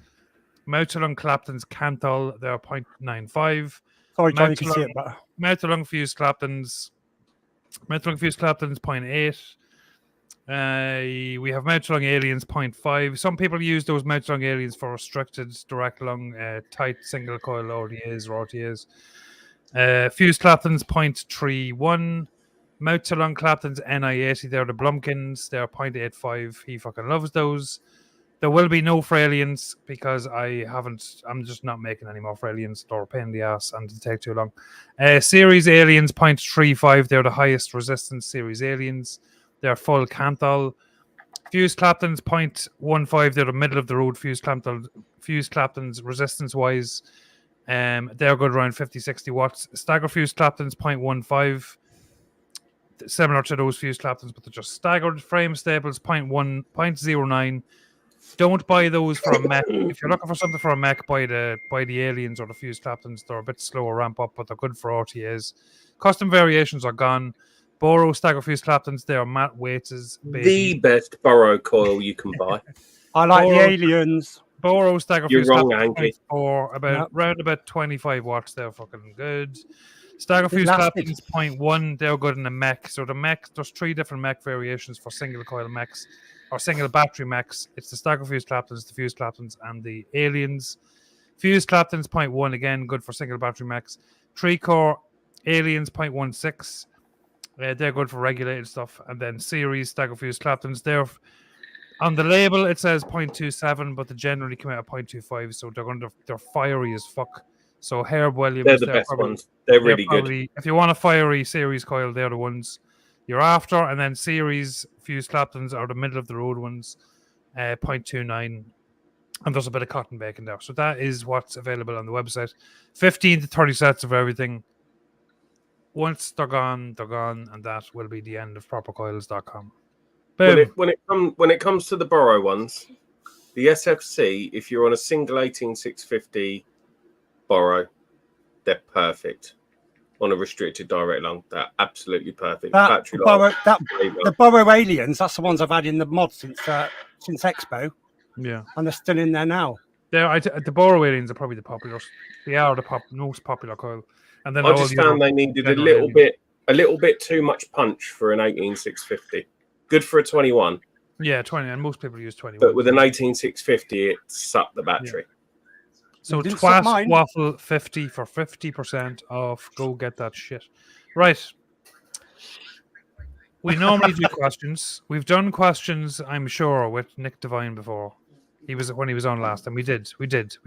Moutalung Claptons Canthal, they're 0.95. Sorry, John, you can see it better. Moutalung Fused Claptons 0.8. We have Moutalung Aliens 0.5. Some people use those Moutalung Aliens for restricted direct lung tight single coil RDAs or RTAs. Fused Claptons 0.31. Moutalung Claptons NI80, they're the Blumkins, they're 0.85. He fucking loves those. There will be no for Aliens because I'm just not making any more for Aliens. They're a pain in the ass and they take too long. Series Aliens 0.35, they're the highest resistance Series Aliens. They're full Canthal. Fused Claptons 0.15, they're the middle of the road Fused Claptons resistance wise. They're good around 50-60 watts. Stagger Fused Claptons 0.15, similar to those Fused Claptons, but they're just staggered. Frame Staples 0.09. Don't buy those for a mech. If you're looking for something for a mech, buy the Aliens or the Fused Claptons. They're a bit slower ramp up, but they're good for RTAs. Custom variations are gone. Boro Stagger Fused Claptons, they are Matt Waits' baby. The best Boro coil you can buy. I like the Aliens. Boro Stagger You're Fused wrong, Claptons Angie. for round about 25 watts. They're fucking good. Stagger Fused Claptons 0.1, they're good in the mech. So the mech, there's 3 different mech variations for single coil mechs or single battery mechs. It's the Stagger Fused Claptons, the Fused Claptons, and the Aliens. Fused Claptons 0.1, again, good for single battery mechs. 3-core Aliens 0.16. They're good for regulated stuff. And then series Stagger Fused Claptons, they're on the label it says 0.27, but they generally come out at 0.25, so they're fiery as fuck. So Herb Williams, They're the best ones. They're really good. probably, if you want a fiery series coil, they're the ones you're after. And then series fused Claptons are the middle of the road ones, 0.29. And there's a bit of cotton bacon there. So that is what's available on the website. 15 to 30 sets of everything. Once they're gone, and that will be the end of propercoils.com. Boom. When it comes to the borrow ones, the SFC, if you're on a single 18650 borrow, they're perfect. On a restricted direct lung, they're absolutely perfect. Battery life, the borrow aliens, that's the ones I've had in the mod since Expo. Yeah. And they're still in there now. The borrow aliens are probably the popular. They are the most popular coil. And then I just found they needed a little bit too much punch for an 18650. Good for a 21. Yeah, 20, and most people use 21. But with an 18650, it sucked the battery. Yeah. So Twat Waffle 50 for 50% off. Go get that shit. Right. We normally do questions. We've done questions, I'm sure, with Nick Devine before. When he was on last, and we did. We've asked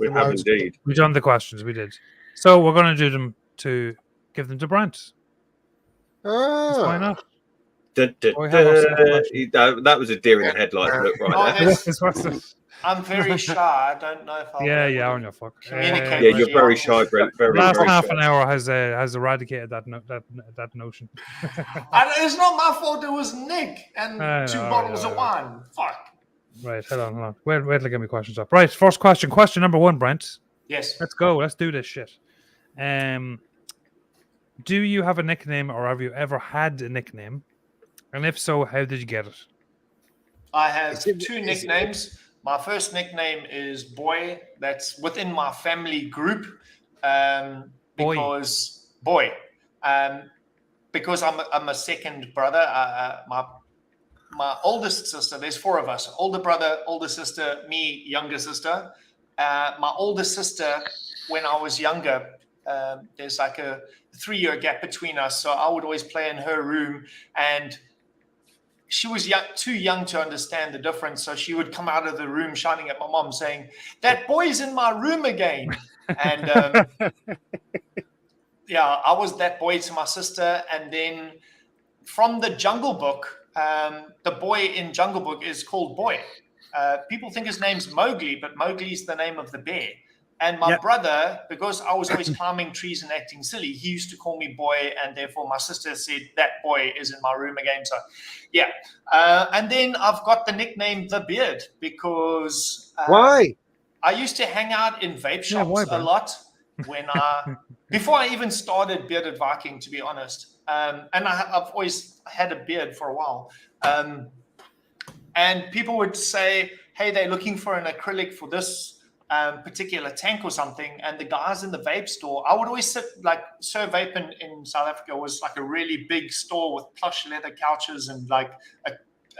him loads. Indeed. We've done the questions. We did. So we're going to do them give them to Brent. Why not? That was a deer in the headlights look right there. I'm very shy. I don't know if I'll yeah, on your fuck. communicate. Yeah, you're very shy, Brent. Last very half shy. an hour has eradicated that notion. It's not my fault. It was Nick and two bottles of wine. Fuck. Right, hold on. Wait till I get my questions up. Right, first question. Question number 1, Brent. Yes. Let's go. Let's do this shit. Do you have a nickname, or have you ever had a nickname? And if so, how did you get it? I have two nicknames. My first nickname is Boy. That's within my family group. Because I'm a second brother. My oldest sister, there's 4 of us. Older brother, older sister, me, younger sister. My older sister, when I was younger, there's like a 3-year gap between us. So I would always play in her room, and she was too young to understand the difference. So she would come out of the room shouting at my mom saying, "That boy's in my room again." And I was that boy to my sister. And then from the Jungle Book, the boy in Jungle Book is called Boy. People think his name's Mowgli, but Mowgli's the name of the bear. And my brother, because I was always climbing trees and acting silly, he used to call me Boy, and therefore my sister said, "That boy is in my room again." So, yeah. And then I've got the nickname The Beard because Why? I used to hang out in vape shops a lot before I even started Bearded Viking, to be honest. And I've always had a beard for a while. And people would say, "Hey, they're looking for an acrylic for this particular tank or something." And the guys in the vape store, I would always sit, like, Sir Vape in South Africa was like a really big store with plush leather couches and like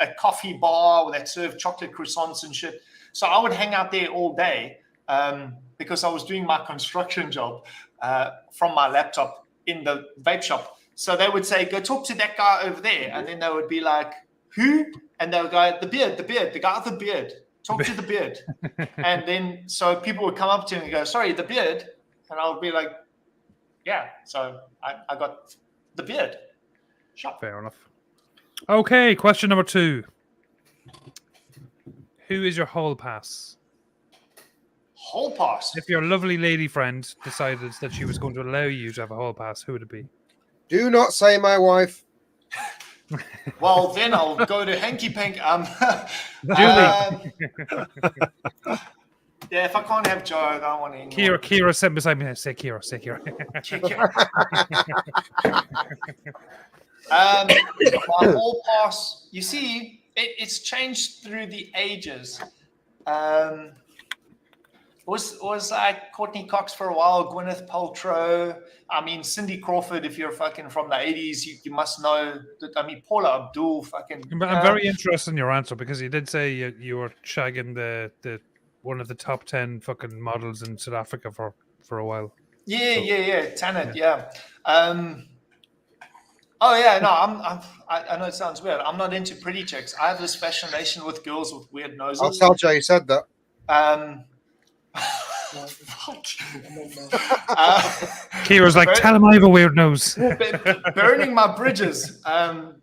a coffee bar that served chocolate croissants and shit. So I would hang out there all day because I was doing my construction job from my laptop in the vape shop. So they would say, "Go talk to that guy over there." And then they would be like, "Who?" And they would go, the beard, the guy with the beard. Talk to the beard." And then so people would come up to me and go, "Sorry, the beard." And I would be like, "Yeah." So I got the beard. Shop. Fair enough. Okay, question number 2. Who is your hall pass? Hall pass? If your lovely lady friend decided that she was going to allow you to have a hall pass, who would it be? Do not say my wife. Well, then I'll go to Hanky Pank. Julie. Yeah, if I can't have Joe, I don't want any. Kira, sit beside me. Say Kira. My hall pass, you see, it's changed through the ages. Was like Courtney Cox for a while, Gwyneth Paltrow. I mean, Cindy Crawford. If you're fucking from the 80s, you must know that. I mean, Paula Abdul. Fucking. I'm very interested in your answer because you did say you were shagging the one of the top 10 fucking models in South Africa for a while. Yeah. Tanit, yeah. Oh yeah, no, I know it sounds weird. I'm not into pretty chicks. I have this fascination with girls with weird noses. I'll tell Jay you said that. Fuck. Kira's like, tell him I have a weird nose. Burning my bridges. Tell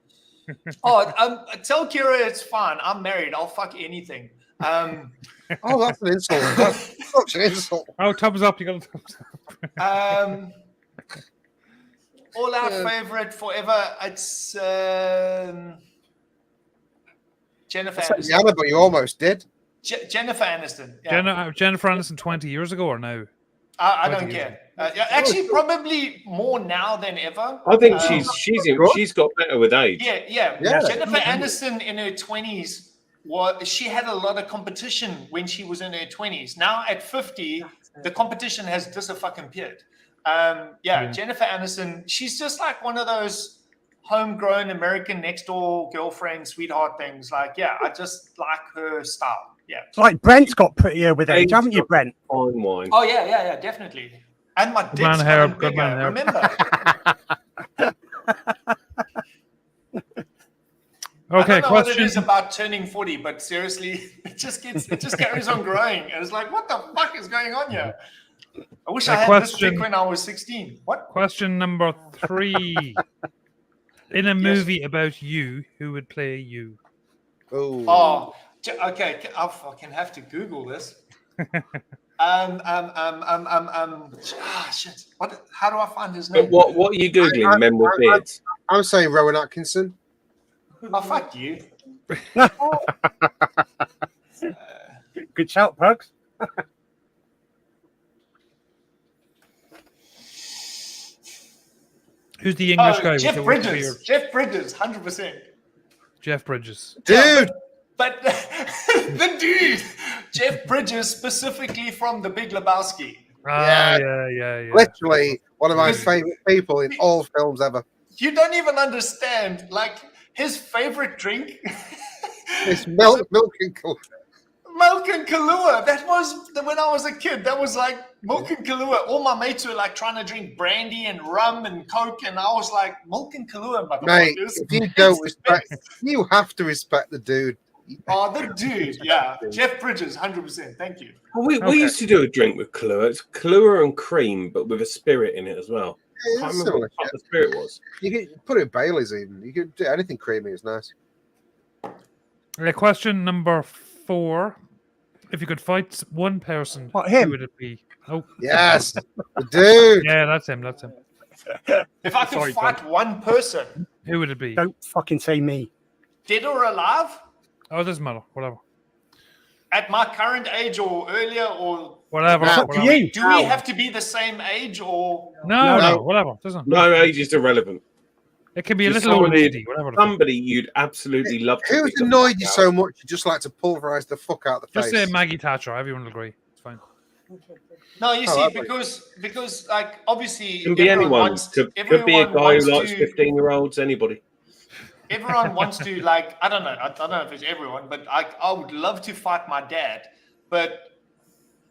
Kira it's fine. I'm married. I'll fuck anything. Oh, that's an insult. That's such an insult. Oh, thumbs up. You got a thumbs up. All our favorite forever. It's Jennifer Aniston. Yeah, but you almost did. Jennifer Aniston. Yeah. Jennifer Aniston 20 years ago or now? I don't care. Actually, probably more now than ever. I think she's got better with age. Yeah. Jennifer Aniston in her 20s, she had a lot of competition when she was in her 20s. Now at 50, the competition has disappeared. Jennifer Aniston, she's just like one of those homegrown American next door girlfriend, sweetheart things. Like, I just like her style. Yeah. It's like Brent's got prettier with age, haven't you, Brent? Fine wine. Oh yeah, definitely. And my dick's man hair, gotten good bigger. man hair. Remember? Okay, I don't know what it question. is about turning 40, but seriously, it just carries on growing. And it's like, what the fuck is going on here? I wish I had this dick when I was 16. What? Question number 3. In a movie about you, who would play you? Oh, okay. I fucking have to Google this. Shit. What? How do I find his name? But what are you googling? Men with beards. I'm saying Rowan Atkinson. Oh, fuck you. Good shout, Pugs. Who's the English guy? Jeff with Bridges. Jeff Bridges, 100%. Jeff Bridges. Dude! But the dude, Jeff Bridges, specifically from The Big Lebowski. Yeah. Literally one of my favorite people in all films ever. You don't even understand. Like, his favorite drink It's milk and Kahlua. Milk and Kahlua. That was when I was a kid. That was like milk and Kahlua. All my mates were like trying to drink brandy and rum and Coke, and I was like, milk and Kahlua, motherfuckers. Mate, if you don't respect, you have to respect the dude. Oh, the dude, yeah. Jeff Bridges, 100%. Thank you. We used to do a drink with Kahlua. It's Kahlua and cream, but with a spirit in it as well. I can't remember what the spirit was. You can put it in Bailey's even. You can do anything creamy. It's nice. Okay, question number 4. If you could fight one person, him? who would it be? Oh, yes, the dude. Yeah, that's him. If I could fight one person, who would it be? Don't fucking say me. dead or alive, Oh, it doesn't matter. Whatever. at my current age or earlier, or Whatever. It's up to you. do we have to be the same age or? No, whatever. Doesn't. No, age is irrelevant. It can be a Just little old somebody- lady. Whatever. the fuck. Somebody you'd absolutely love to Who's beat the annoyed fuck you out so of. much you just like to pulverize the fuck out of the Just face? say Maggie Thatcher. Everyone will agree. It's fine. No, you Oh, see, lovely. because like obviously Can be everyone anyone. wants- Could be a everyone guy wants who likes to- 15-year-olds. Anybody. Everyone wants to, like, I don't know if it's everyone, but I would love to fight my dad, but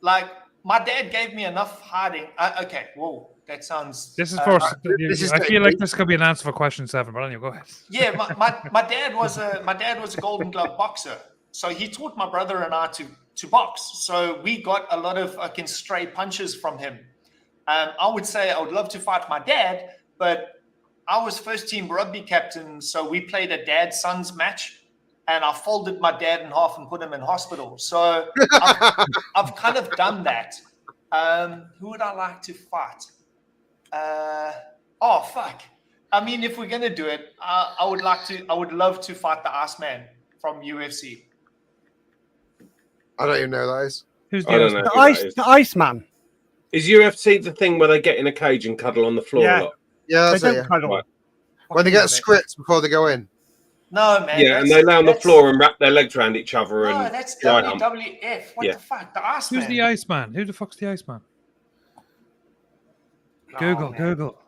like my dad gave me enough hiding. Okay, whoa, that sounds. This is for. this is I feel like this could be an answer for question 7, but anyway, go ahead. Yeah, my dad was a Golden Glove boxer, so he taught my brother and I to box. So we got a lot of fucking stray punches from him. I would say I would love to fight my dad, but I was first team rugby captain, so we played a dad-sons match, and I folded my dad in half and put him in hospital. So I've kind of done that. Who would I like to fight? Oh fuck! I mean, if we're gonna do it, I would love to fight the Iceman from UFC. I don't even know who that is. Who's I don't the know. The Iceman. Is UFC the thing where they get in a cage and cuddle on the floor Yeah. a lot? Yeah, They that's it. don't Yeah. cuddle. Right. When they get scripts before they go in. No, man. Yeah, and they lay on the floor and wrap their legs around each other No, and that's dry hump. WWF. What Yeah. the fuck? The Iceman. Who's the Iceman? Who the fuck's the Iceman? Google. man. Google.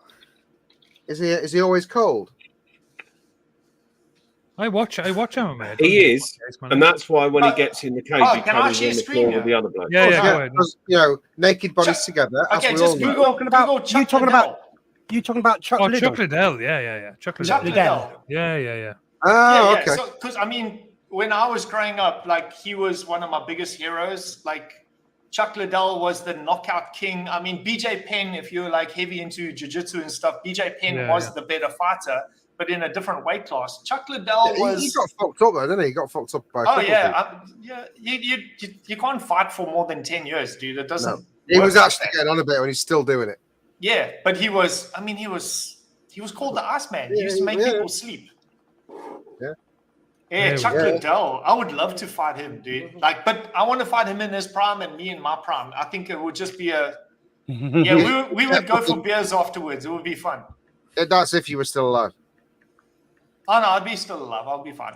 Is he always cold? I watch MMA. He is, Iceman. and that's why when he gets in the cage, Oh, he can I cuddles share on the screen floor now? with the other bloke. Yeah, Yeah, go ahead. because, naked bodies together. As Okay, we just all know. Google. Talking about- Google you talking about- Liddell. You talking about Chuck Oh, Liddell? Chuck Liddell. Yeah. Chuck Liddell. Chuck Liddell. Liddell. Yeah. Oh, Yeah. okay. So, because I mean, when I was growing up, like he was one of my biggest heroes. Like, Chuck Liddell was the knockout king. I mean, BJ Penn, if you're like heavy into jiu-jitsu and stuff, BJ Penn was the better fighter, but in a different weight class. Chuck Liddell was. He got fucked up though, didn't he? He got fucked up by. You can't fight for more than 10 years, dude. It doesn't. No. He was actually getting on a bit, and he's still doing it. Yeah, but he was. I mean, he was called the Iceman. He used to make people sleep. Yeah, Chuck Liddell. I would love to fight him, dude. Like, but I want to fight him in his prime and me in my prime. I think it would just be a. Yeah, we would go for beers afterwards. It would be fun. That's if you were still alive. Oh no, I'd be still alive. I'll be fine.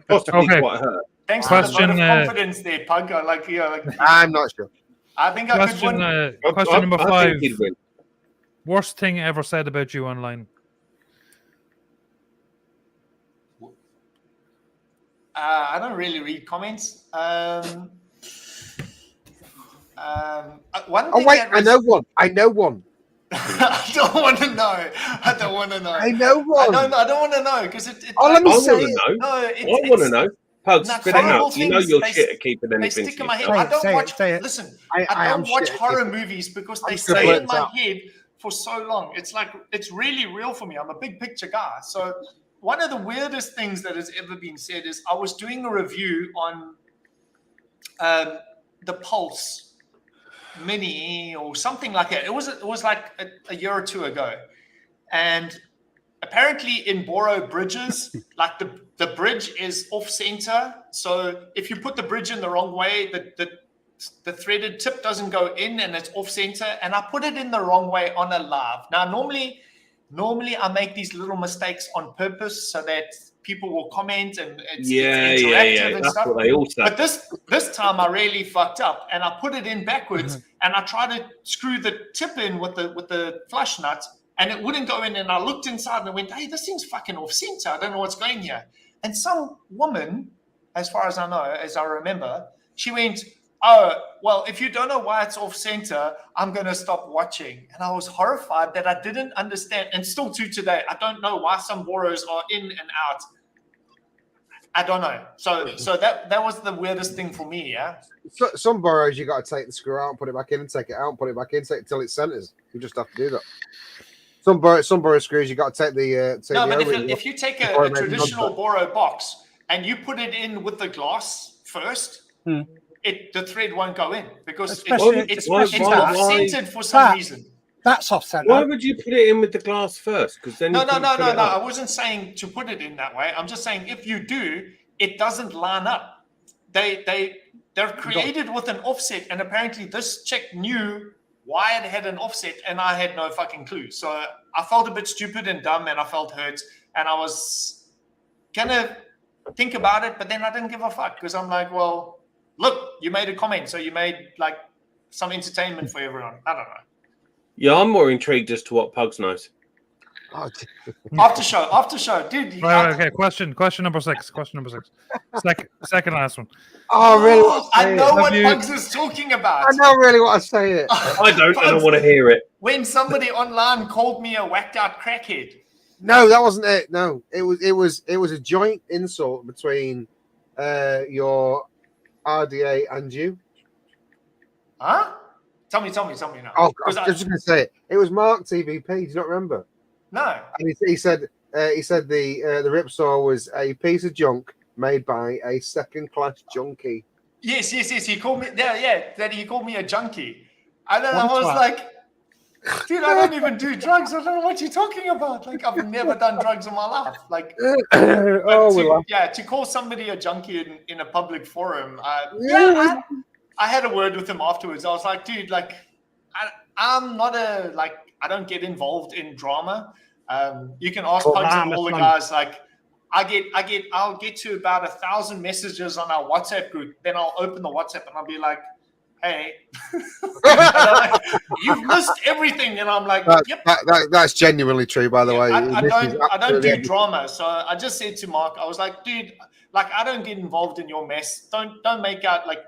Possibly quite hurt. Thanks for the vote of confidence there, Pug. I'm not sure. I think I could win. Question number 5. Worst thing ever said about you online? I don't really read comments. One thing I know one. I know one. I don't want to know. I don't want to know. I know one. I don't want to know because let me say it. I want to know. Pugs, spit it out. You know you're shit at keeping anything. They stick in my head. I don't watch. Listen, I don't watch horror movies because they stay in my head for so long. It's like it's really real for me. I'm a big picture guy. So one of the weirdest things that has ever been said is I was doing a review on the Pulse Mini or something like that. It was like a year or two ago, and apparently in Boro bridges, like the bridge is off center. So if you put the bridge in the wrong way, the threaded tip doesn't go in and it's off center. And I put it in the wrong way on a live. Now, normally I make these little mistakes on purpose so that people will comment and it's interactive and That's stuff. what they all say. But this time I really fucked up and I put it in backwards and I tried to screw the tip in with the flush nut and it wouldn't go in. And I looked inside and I went, hey, this thing's fucking off center. I don't know what's going here. And some woman, as far as I know, as I remember, she went, oh, well, if you don't know why it's off center, I'm going to stop watching. And I was horrified that I didn't understand. And still to today, I don't know why some Boros are in and out. I don't know. So that was the weirdest thing for me, yeah? Some Boros, you got to take the screw out and put it back in and take it out and put it back in until it centers. You just have to do that. Some Boro screws, you got to take the... if you take a traditional Boro box and you put it in with the glass first... the thread won't go in because it's off-centered for some reason. That's off-centered. Why would you put it in with the glass first? Because then no. I wasn't saying to put it in that way. I'm just saying if you do, it doesn't line up. They're created with an offset, and apparently this chick knew why it had an offset, and I had no fucking clue. So I felt a bit stupid and dumb, and I felt hurt, and I was gonna think about it, but then I didn't give a fuck because I'm like, well. Look, you made a comment, so you made like some entertainment for everyone. I don't know. Yeah, I'm more intrigued as to what Pugs knows. After show, dude. Right, okay. Question number 6. Second last one. Oh, really? I know what Pugs is talking about. I know really what I say it. I don't want to hear it. When somebody online called me a whacked out crackhead. No, that wasn't it. No, it was a joint insult between your RDA and you. Huh? Tell me now. Oh, I was just going to say it. It was Mark TVP. Do you not remember? No. And he said the Ripsaw was a piece of junk made by a second-class junkie. Yes. He called me. That he called me a junkie. And then I was like, dude, I don't even do drugs. I don't know what you're talking about. Like, I've never done drugs in my life. Like, to call somebody a junkie in a public forum. I had a word with him afterwards. I was like, dude, like, I'm not I don't get involved in drama. You can ask Pugs and all the guys. Like, I'll get to about 1,000 messages on our WhatsApp group. Then I'll open the WhatsApp and I'll be like, hey, you've missed everything, and I'm like, yep. That's genuinely true, by the way. I don't do drama, so I just said to Mark, I was like, dude, like I don't get involved in your mess. Don't make out like,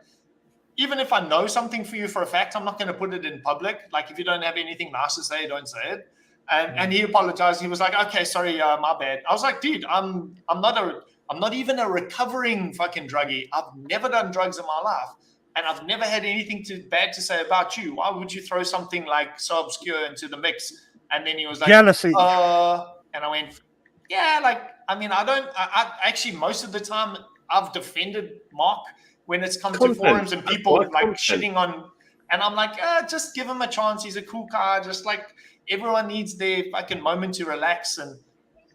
even if I know something for you for a fact, I'm not going to put it in public. Like if you don't have anything nice to say, don't say it. And he apologized. He was like, okay, sorry, my bad. I was like, dude, I'm not even a recovering fucking druggie. I've never done drugs in my life. and I've never had anything bad to say about you. Why would you throw something like so obscure into the mix? And then he was like, Jealousy. and I went, yeah, like, I mean, I actually, most of the time, I've defended Mark when it's come to forums and people like shitting on, and I'm like, just give him a chance. He's a cool guy. Just like everyone needs their fucking moment to relax. And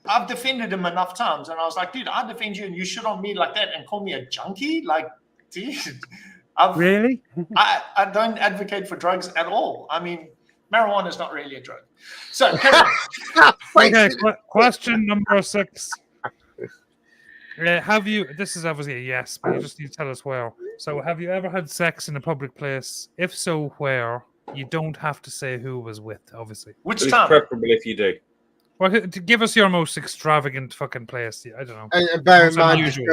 I've defended him enough times. And I was like, dude, I defend you and you shit on me like that and call me a junkie? Like, dude, Really? I don't advocate for drugs at all. I mean, marijuana is not really a drug. So, okay, question number 6. Have you, this is obviously a yes, but you just need to tell us where. So, have you ever had sex in a public place? If so, where? You don't have to say who was with, obviously. Which time? It's preferable if you do. Well, to give us your most extravagant fucking place. I don't know. And bear in mind, unusual.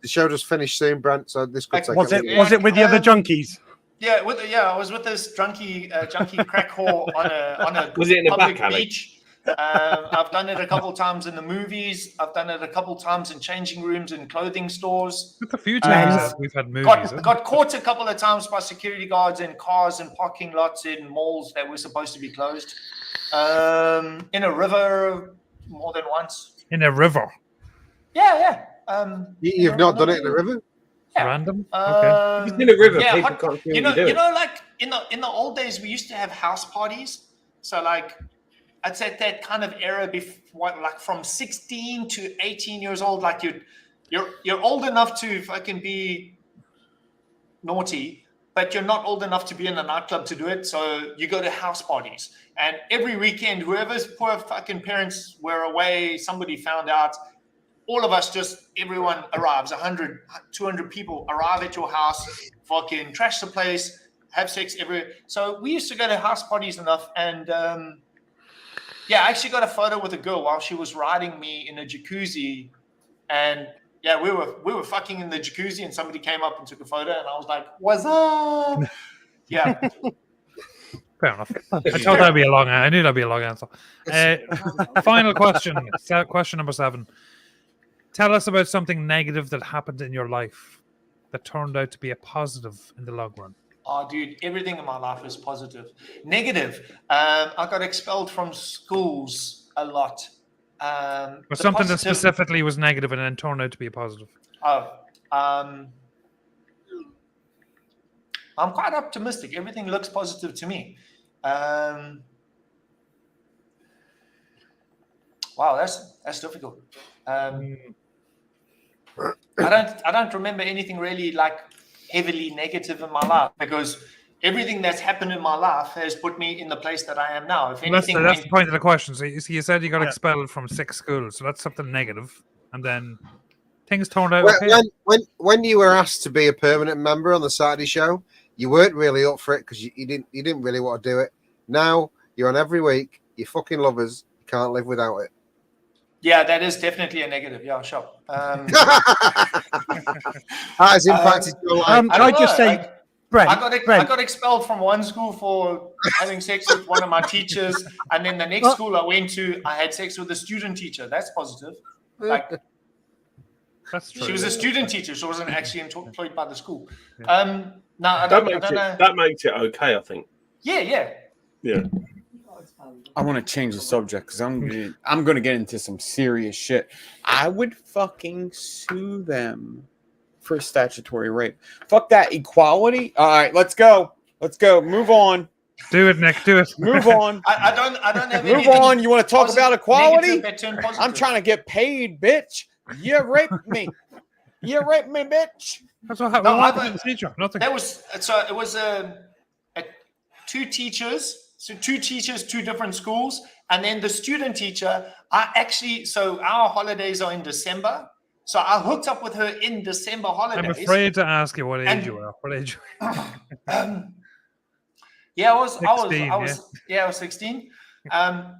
the show does finish soon, Brent. So this could take. Was it with the other junkies? Yeah, I was with this junkie crack whore on a Was it in a public back alley? beach. I've done it a couple times in the movies. I've done it a couple times in changing rooms and clothing stores. With a few times we've had movies. Got caught a couple of times by security guards in cars and parking lots in malls that were supposed to be closed. In a river more than once. In a river. Yeah. You've not done it in a river? Yeah. Random. Okay. It's in a river. Yeah, People can't see you what you're doing. know, like in the old days, we used to have house parties. So like, I'd say that kind of era before, like from 16 to 18 years old, like you're old enough to fucking be naughty, but you're not old enough to be in a nightclub to do it. So you go to house parties, and every weekend, whoever's poor fucking parents were away, somebody found out. All of us, everyone arrives, 100, 200 people arrive at your house, fucking trash the place, have sex everywhere. So we used to go to house parties enough. And I actually got a photo with a girl while she was riding me in a jacuzzi. And yeah, we were fucking in the jacuzzi, and somebody came up and took a photo, and I was like, what's up? Yeah. Fair enough. I thought that'd be a long. I knew that'd be a long answer. Final question. Question number 7. Tell us about something negative that happened in your life that turned out to be a positive in the long run. Oh, dude, everything in my life is positive. Negative. I got expelled from schools a lot. But something that specifically was negative and then turned out to be a positive. I'm quite optimistic. Everything looks positive to me. Wow, that's difficult. I don't remember anything really like heavily negative in my life, because everything that's happened in my life has put me in the place that I am now. If anything, that's the point of the question. So you said you got expelled from 6 schools, so that's something negative, and then things turned out okay. When you were asked to be a permanent member on the Saturday show, you weren't really up for it because you didn't really want to do it. Now you're on every week. You fucking love us. You can't live without it. Yeah, that is definitely a negative. Yeah, sure. Has impacted your life. Can I just say, Brent, I got expelled from one school for having sex with one of my teachers, and then the next school I went to, I had sex with a student teacher. That's positive. Like, that's true. She was a student teacher. She wasn't actually employed by the school. No, I don't know. That makes it okay, I think. Yeah. I want to change the subject because I'm going to get into some serious shit. I would fucking sue them for statutory rape. Fuck that equality. All right, let's go. Move on. Do it, Nick. Do it. Move on. I don't have Move on. You want to talk about equality? I'm trying to get paid, bitch. You raped me. Bitch. That's what happened to the teacher. Nothing. It was two teachers. So 2 teachers, 2 different schools. And then the student teacher, so our holidays are in December. So I hooked up with her in December holidays. I'm afraid to ask you what age you are. What age? I was 16. So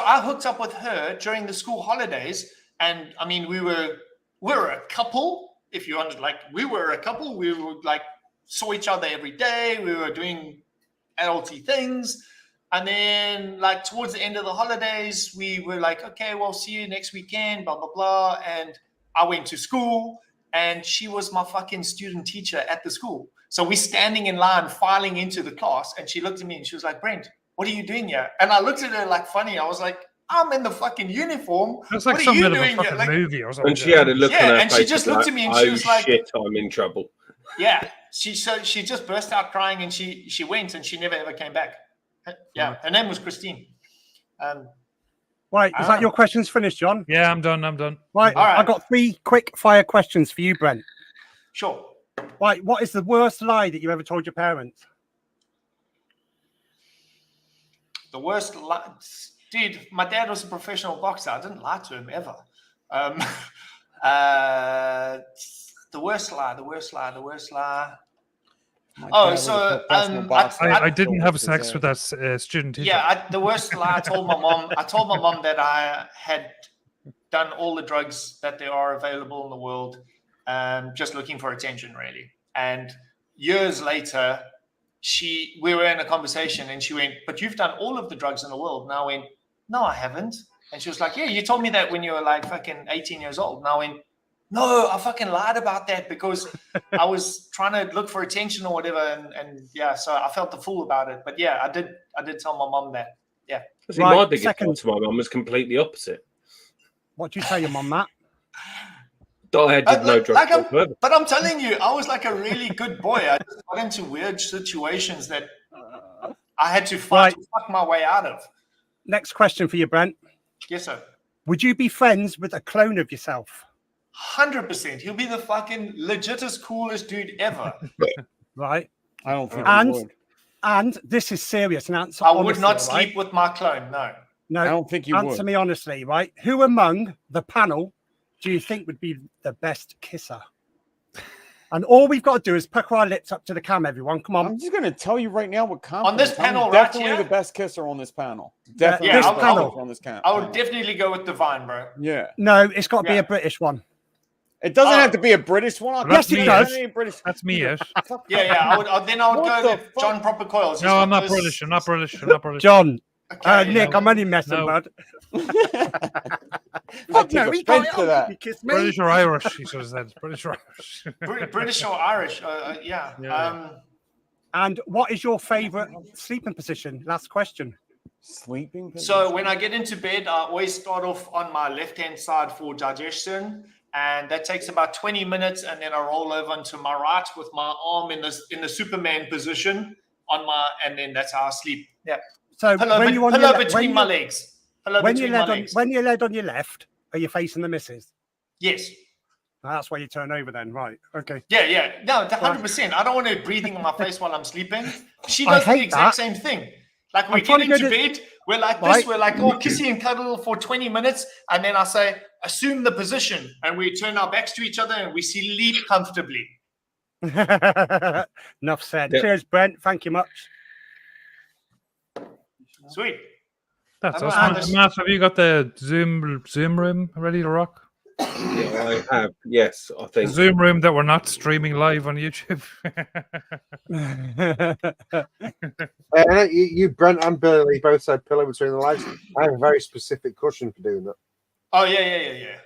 I hooked up with her during the school holidays. And I mean, we were a couple. If you wanted, like, we were a couple. We were like, saw each other every day. We were doing adulty things. And then, like, towards the end of the holidays, we were like, okay, well, see you next weekend, blah, blah, blah. And I went to school. and she was my fucking student teacher at the school. So we're standing in line, filing into the class, and she looked at me and she was like, "Brent, what are you doing here?" And I looked at her like funny. I was like, "I'm in the fucking uniform. It's like what are some you bit of a doing here?" fucking Like, movie or something. And she had a look on her and face. she just looked at me and she was like, "Shit, I'm in trouble." yeah. She just burst out crying and she went and she never ever came back. Yeah, her name was Christine. Right, is that your questions finished, John? Yeah, I'm done. Right, All right. I've got 3 quick fire questions for you, Brent. Sure. Right, what is the worst lie that you ever told your parents? The worst lie, dude. My dad was a professional boxer. I didn't lie to him ever. The worst lie. Oh, so I didn't have sex with that student teacher. yeah, the worst lie. I told my mom that I had done all the drugs that there are available in the world, just looking for attention, really. And years later, we were in a conversation, and she went, "But you've done all of the drugs in the world." And I went, "No, I haven't." And she was like, "Yeah, you told me that when you were like fucking 18 years old." And I went, "No, I fucking lied about that because I was trying to look for attention or whatever." And yeah, so I felt the fool about it. But yeah, I did tell my mom that. Yeah. See, my biggest lie to my mum was completely opposite. What do you tell your mum, Matt? I did no drugs whatsoever. But I'm telling you, I was like a really good boy. I just got into weird situations that I had to fuck my way out of. Next question for you, Brent. Yes, sir. Would you be friends with a clone of yourself? 100%. He'll be the fucking legitest, coolest dude ever. Right. I don't think I would. And this is serious. An answer. I would not honestly, sleep with my clone. No. No. I don't think you Answer would. me honestly, right? Who among the panel do you think would be the best kisser? And all we've got to do is pucker our lips up to the cam, everyone. Come on. I'm just going to tell you right now with confidence. On this panel I'm right definitely here? the best kisser on this panel. Yeah, Definitely this the best panel. kisser on this panel. I would definitely go with Divine, bro. Yeah. No, it's got to be Yeah. a British one. It doesn't have to be a British one. Yes, it does. That's me, Ish. Yeah. I would What go the with fuck? John Proper Coils. No, I'm not British. I'm not British. John. Okay, Nick, I'm only messing, No. bud. I take No, he can't offense to that. you kiss me. British or Irish, he should have said. British or Irish. British or Irish. Yeah. Yeah. And what is your favorite sleeping position? Last question. Sleeping position? So when I get into bed, I always start off on my left-hand side for digestion, and that takes about 20 minutes, and then I roll over onto my right with my arm in the Superman position and then that's how I sleep. Yeah. So Pillow between my legs. When you're led on your left, are you facing the missus? Yes. That's why you turn over then, right? Okay. Yeah. No, 100%. I don't want her breathing in my face while I'm sleeping. She I does the hate exact that. same thing. Like we I'm trying get to into go to- bed, we're like Right. this, we're like all kissy and cuddle for 20 minutes, and then I say, assume the position, and we turn our backs to each other and we sleep comfortably. Enough said. Yep. Cheers, Brent. Thank you much. Sweet. That's I'm awesome. honest. Matt, have you got the Zoom room ready to rock? Yeah, I have. Yes, I The think. Zoom room that we're not streaming live on YouTube. You, Brent and Billy both said pillow between the legs. I have a very specific cushion for doing that. Oh, yeah.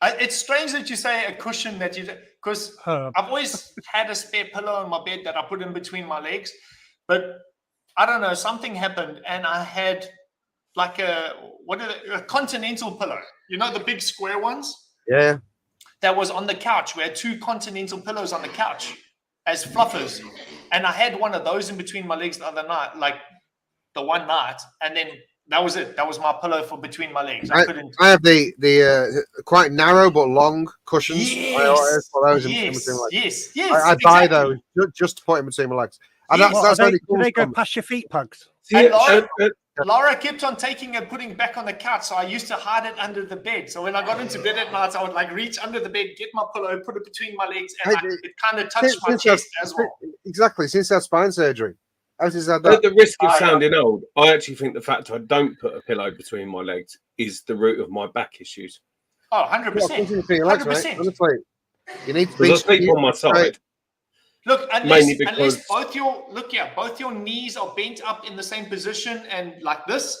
It's strange that you say a cushion that you, because I've always had a spare pillow on my bed that I put in between my legs, but I don't know, something happened and I had like a continental pillow. You know, the big square ones? Yeah. That was on the couch. We had 2 continental pillows on the couch as fluffers. And I had one of those in between my legs the other night, like the one night. And then that was it. That was my pillow for between my legs. I couldn't. I have the quite narrow but long cushions. I always put those in between my legs. Yes. I buy those just to put in between my legs. And Yes. that's do only they go cool. past your feet, Pugs? And Laura kept on taking and putting it back on the couch, so I used to hide it under the bed. So when I got into bed at night, I would like reach under the bed, get my pillow, put it between my legs, and it kind of touched my chest as well. Exactly, since that spine surgery. Ever since I had that. At the risk of sounding old, I actually think the fact I don't put a pillow between my legs is the root of my back issues. Oh, Yeah, 100%. put it between your legs, mate. 100%. Honestly, you need to Because I sleep on my side. Look, Mainly unless because- both your knees are bent up in the same position and like this,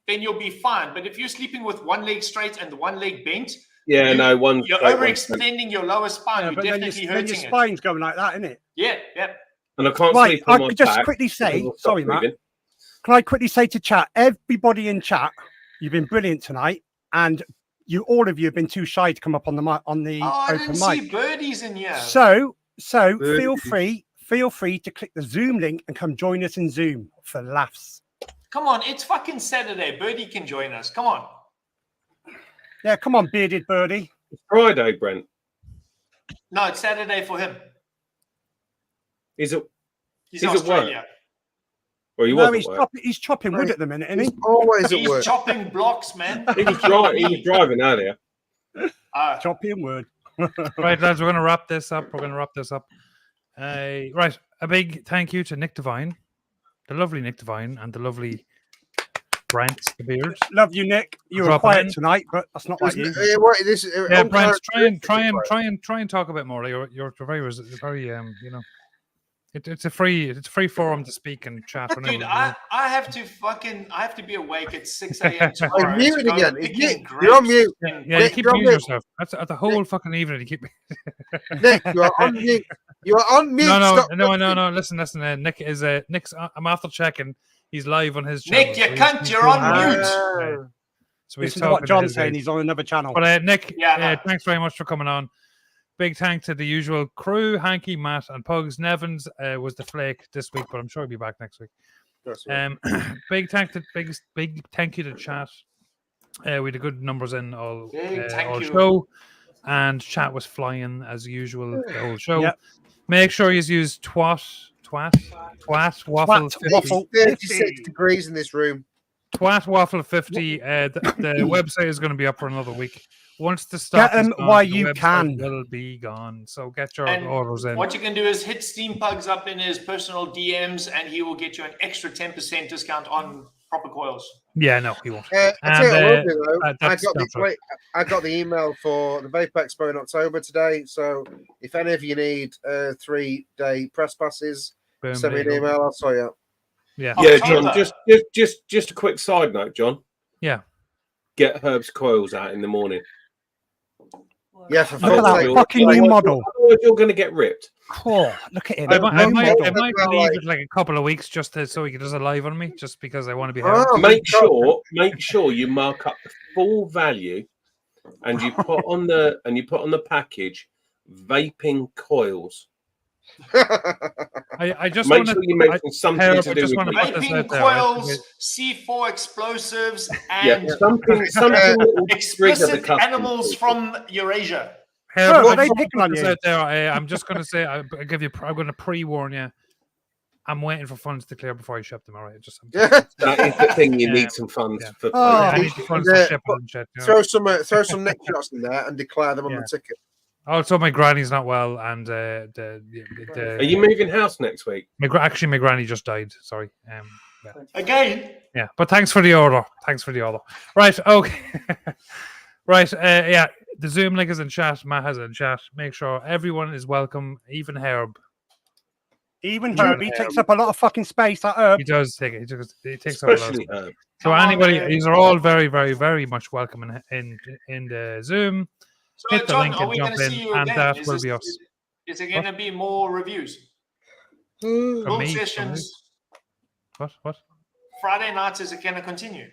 then you'll be fine. But if you're sleeping with one leg straight and the one leg bent, Yeah, no, one. You're overextending your lower spine. Yeah, You're but then definitely your hurting it. spine's going like that, isn't it? Yeah, yeah. And I can't Right, sleep on I my could just back quickly because say, I'll stop sorry, Matt. breathing. Can I quickly say to chat, everybody in chat, you've been brilliant tonight, and all of you have been too shy to come up on the I open didn't mic. see birdies in here. So feel free to click the Zoom link and come join us in Zoom for laughs. Come on, it's fucking Saturday. Birdie can join us. Come on. Yeah, come on, bearded birdie. It's Friday, Brent. No, it's Saturday for him. Is it? He's He's in at work. Australia. Or he No, was at work. he's chopping wood at the minute, isn't He's he? always at He's work. chopping blocks, man. He was driving earlier. Chopping wood. Right, lads, we're going to wrap this up. Right, a big thank you to Nick Devine, the lovely Nick Devine, and the lovely Brent the Beard. Love you, Nick. You were Dropping quiet in. tonight, but that's not like you. Yeah, Brent, try and talk a bit more. You're very you know. It's a free forum to speak and chat. Dude, I have to be awake at 6 a.m. tomorrow. I'm muted to go again. picking You're on grapes mute. and- Yeah, you Nick, keep you're on muting mute. yourself. That's the whole fucking evening. You keep. Nick, you are on mute. You are on mute. Stop No. Listen. Nick is Nick's. I'm after checking. He's live on his channel. Nick, you cunt, you're on mute. So he's Listen to what talking John's saying. He's on another channel. But Nick, Yeah. thanks very much for coming on. Big thank to the usual crew, Hanky, Matt, and Pugs. Nevins was the flake this week, but I'm sure he'll be back next week. Big thank you to chat. We had the good numbers in all Thank you. show, and chat was flying as usual the whole show. Yep. Make sure you use twat waffle 50. Waffle 36 degrees in this room. Twat waffle 50. The website is going to be up for another week. Once the stock Get is them gone, while the you website can. will be gone. So get your And orders in. what you can do is hit Steam Pugs up in his personal DMs, and he will get you an extra 10% discount on Proper Coils. Yeah, no, he won't. I tell you what I will do, though. that's I got the email for the Vape Expo in October today. So if any of you need 3-day press passes, Boom, send me there an you go. email. I'll tell you. Yeah. Yeah, John. October. Just a quick side note, John. Yeah. Get Herb's coils out in the morning. Yeah, for Look at fuck's that sake. fucking new model. Otherwise, you're going to get ripped. Oh, look at it. I might model. leave it like a couple of weeks just so he does a live on me, just because I want to be heard. Oh, Make sure you mark up the full value, and you put on the package vaping coils. I just Make want sure you to mention something Herb, to I do just with wanna vaping. put this Vaping out there, right? coils, C4 explosives, Yeah, and something that will trigger the explicit custom. animals from Eurasia. Herb, Oh, I they just wanna picking on put this you. out there. I'm just going to say, I'm going to pre-warn you. I'm waiting for funds to clear before I ship them. All right, Yeah. That is the thing. You Yeah. need some funds Yeah. for. Oh, I need the funds to ship and shit. You know? throw some neck shots in there and declare them on Yeah. the ticket. Also, my granny's not well, and Are you moving house next week? my granny just died. Sorry. Again, Yeah, but thanks for the order. Right. Okay. Right. Yeah. The Zoom link is in chat. Matt has it in chat. Make sure everyone is welcome. Even Herb. Even Herb, he takes up a lot of fucking space. That Herb. He does take it. He takes up a lot of Especially space. Herb. So Come on, anybody, man. these are all very, very, very much welcome in the Zoom. so Hit the John, link are and we going jump to in, see you and again? that Is will this- be us. Is there going to be more reviews? For Build me, sessions. What? Friday nights, is it going to continue?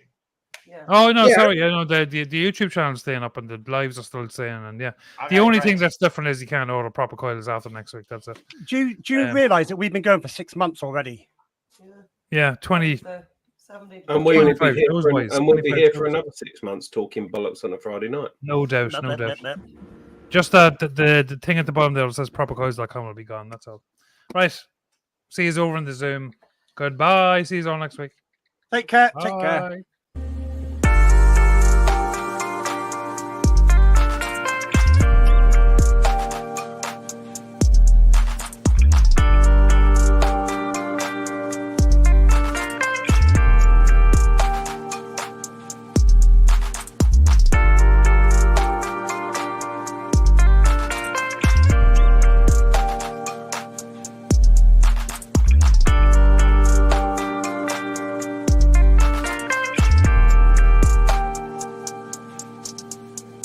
Oh no, Yeah. sorry. The YouTube channel's staying up and the lives are still staying. And yeah, Okay, the only great. thing that's different is you can't order proper coils after next week. That's it. Do you realise that we've been going for 6 months already? Yeah, 20. And we will be 25 here those for, ways, and we'll be 25 here for those another 6 months talking bollocks on a Friday night. No doubt. Just that the thing at the bottom there that says propercoils.com will be gone. That's all. Right. See you over in the Zoom. Goodbye. See you all next week. Take care. Take care. Bye.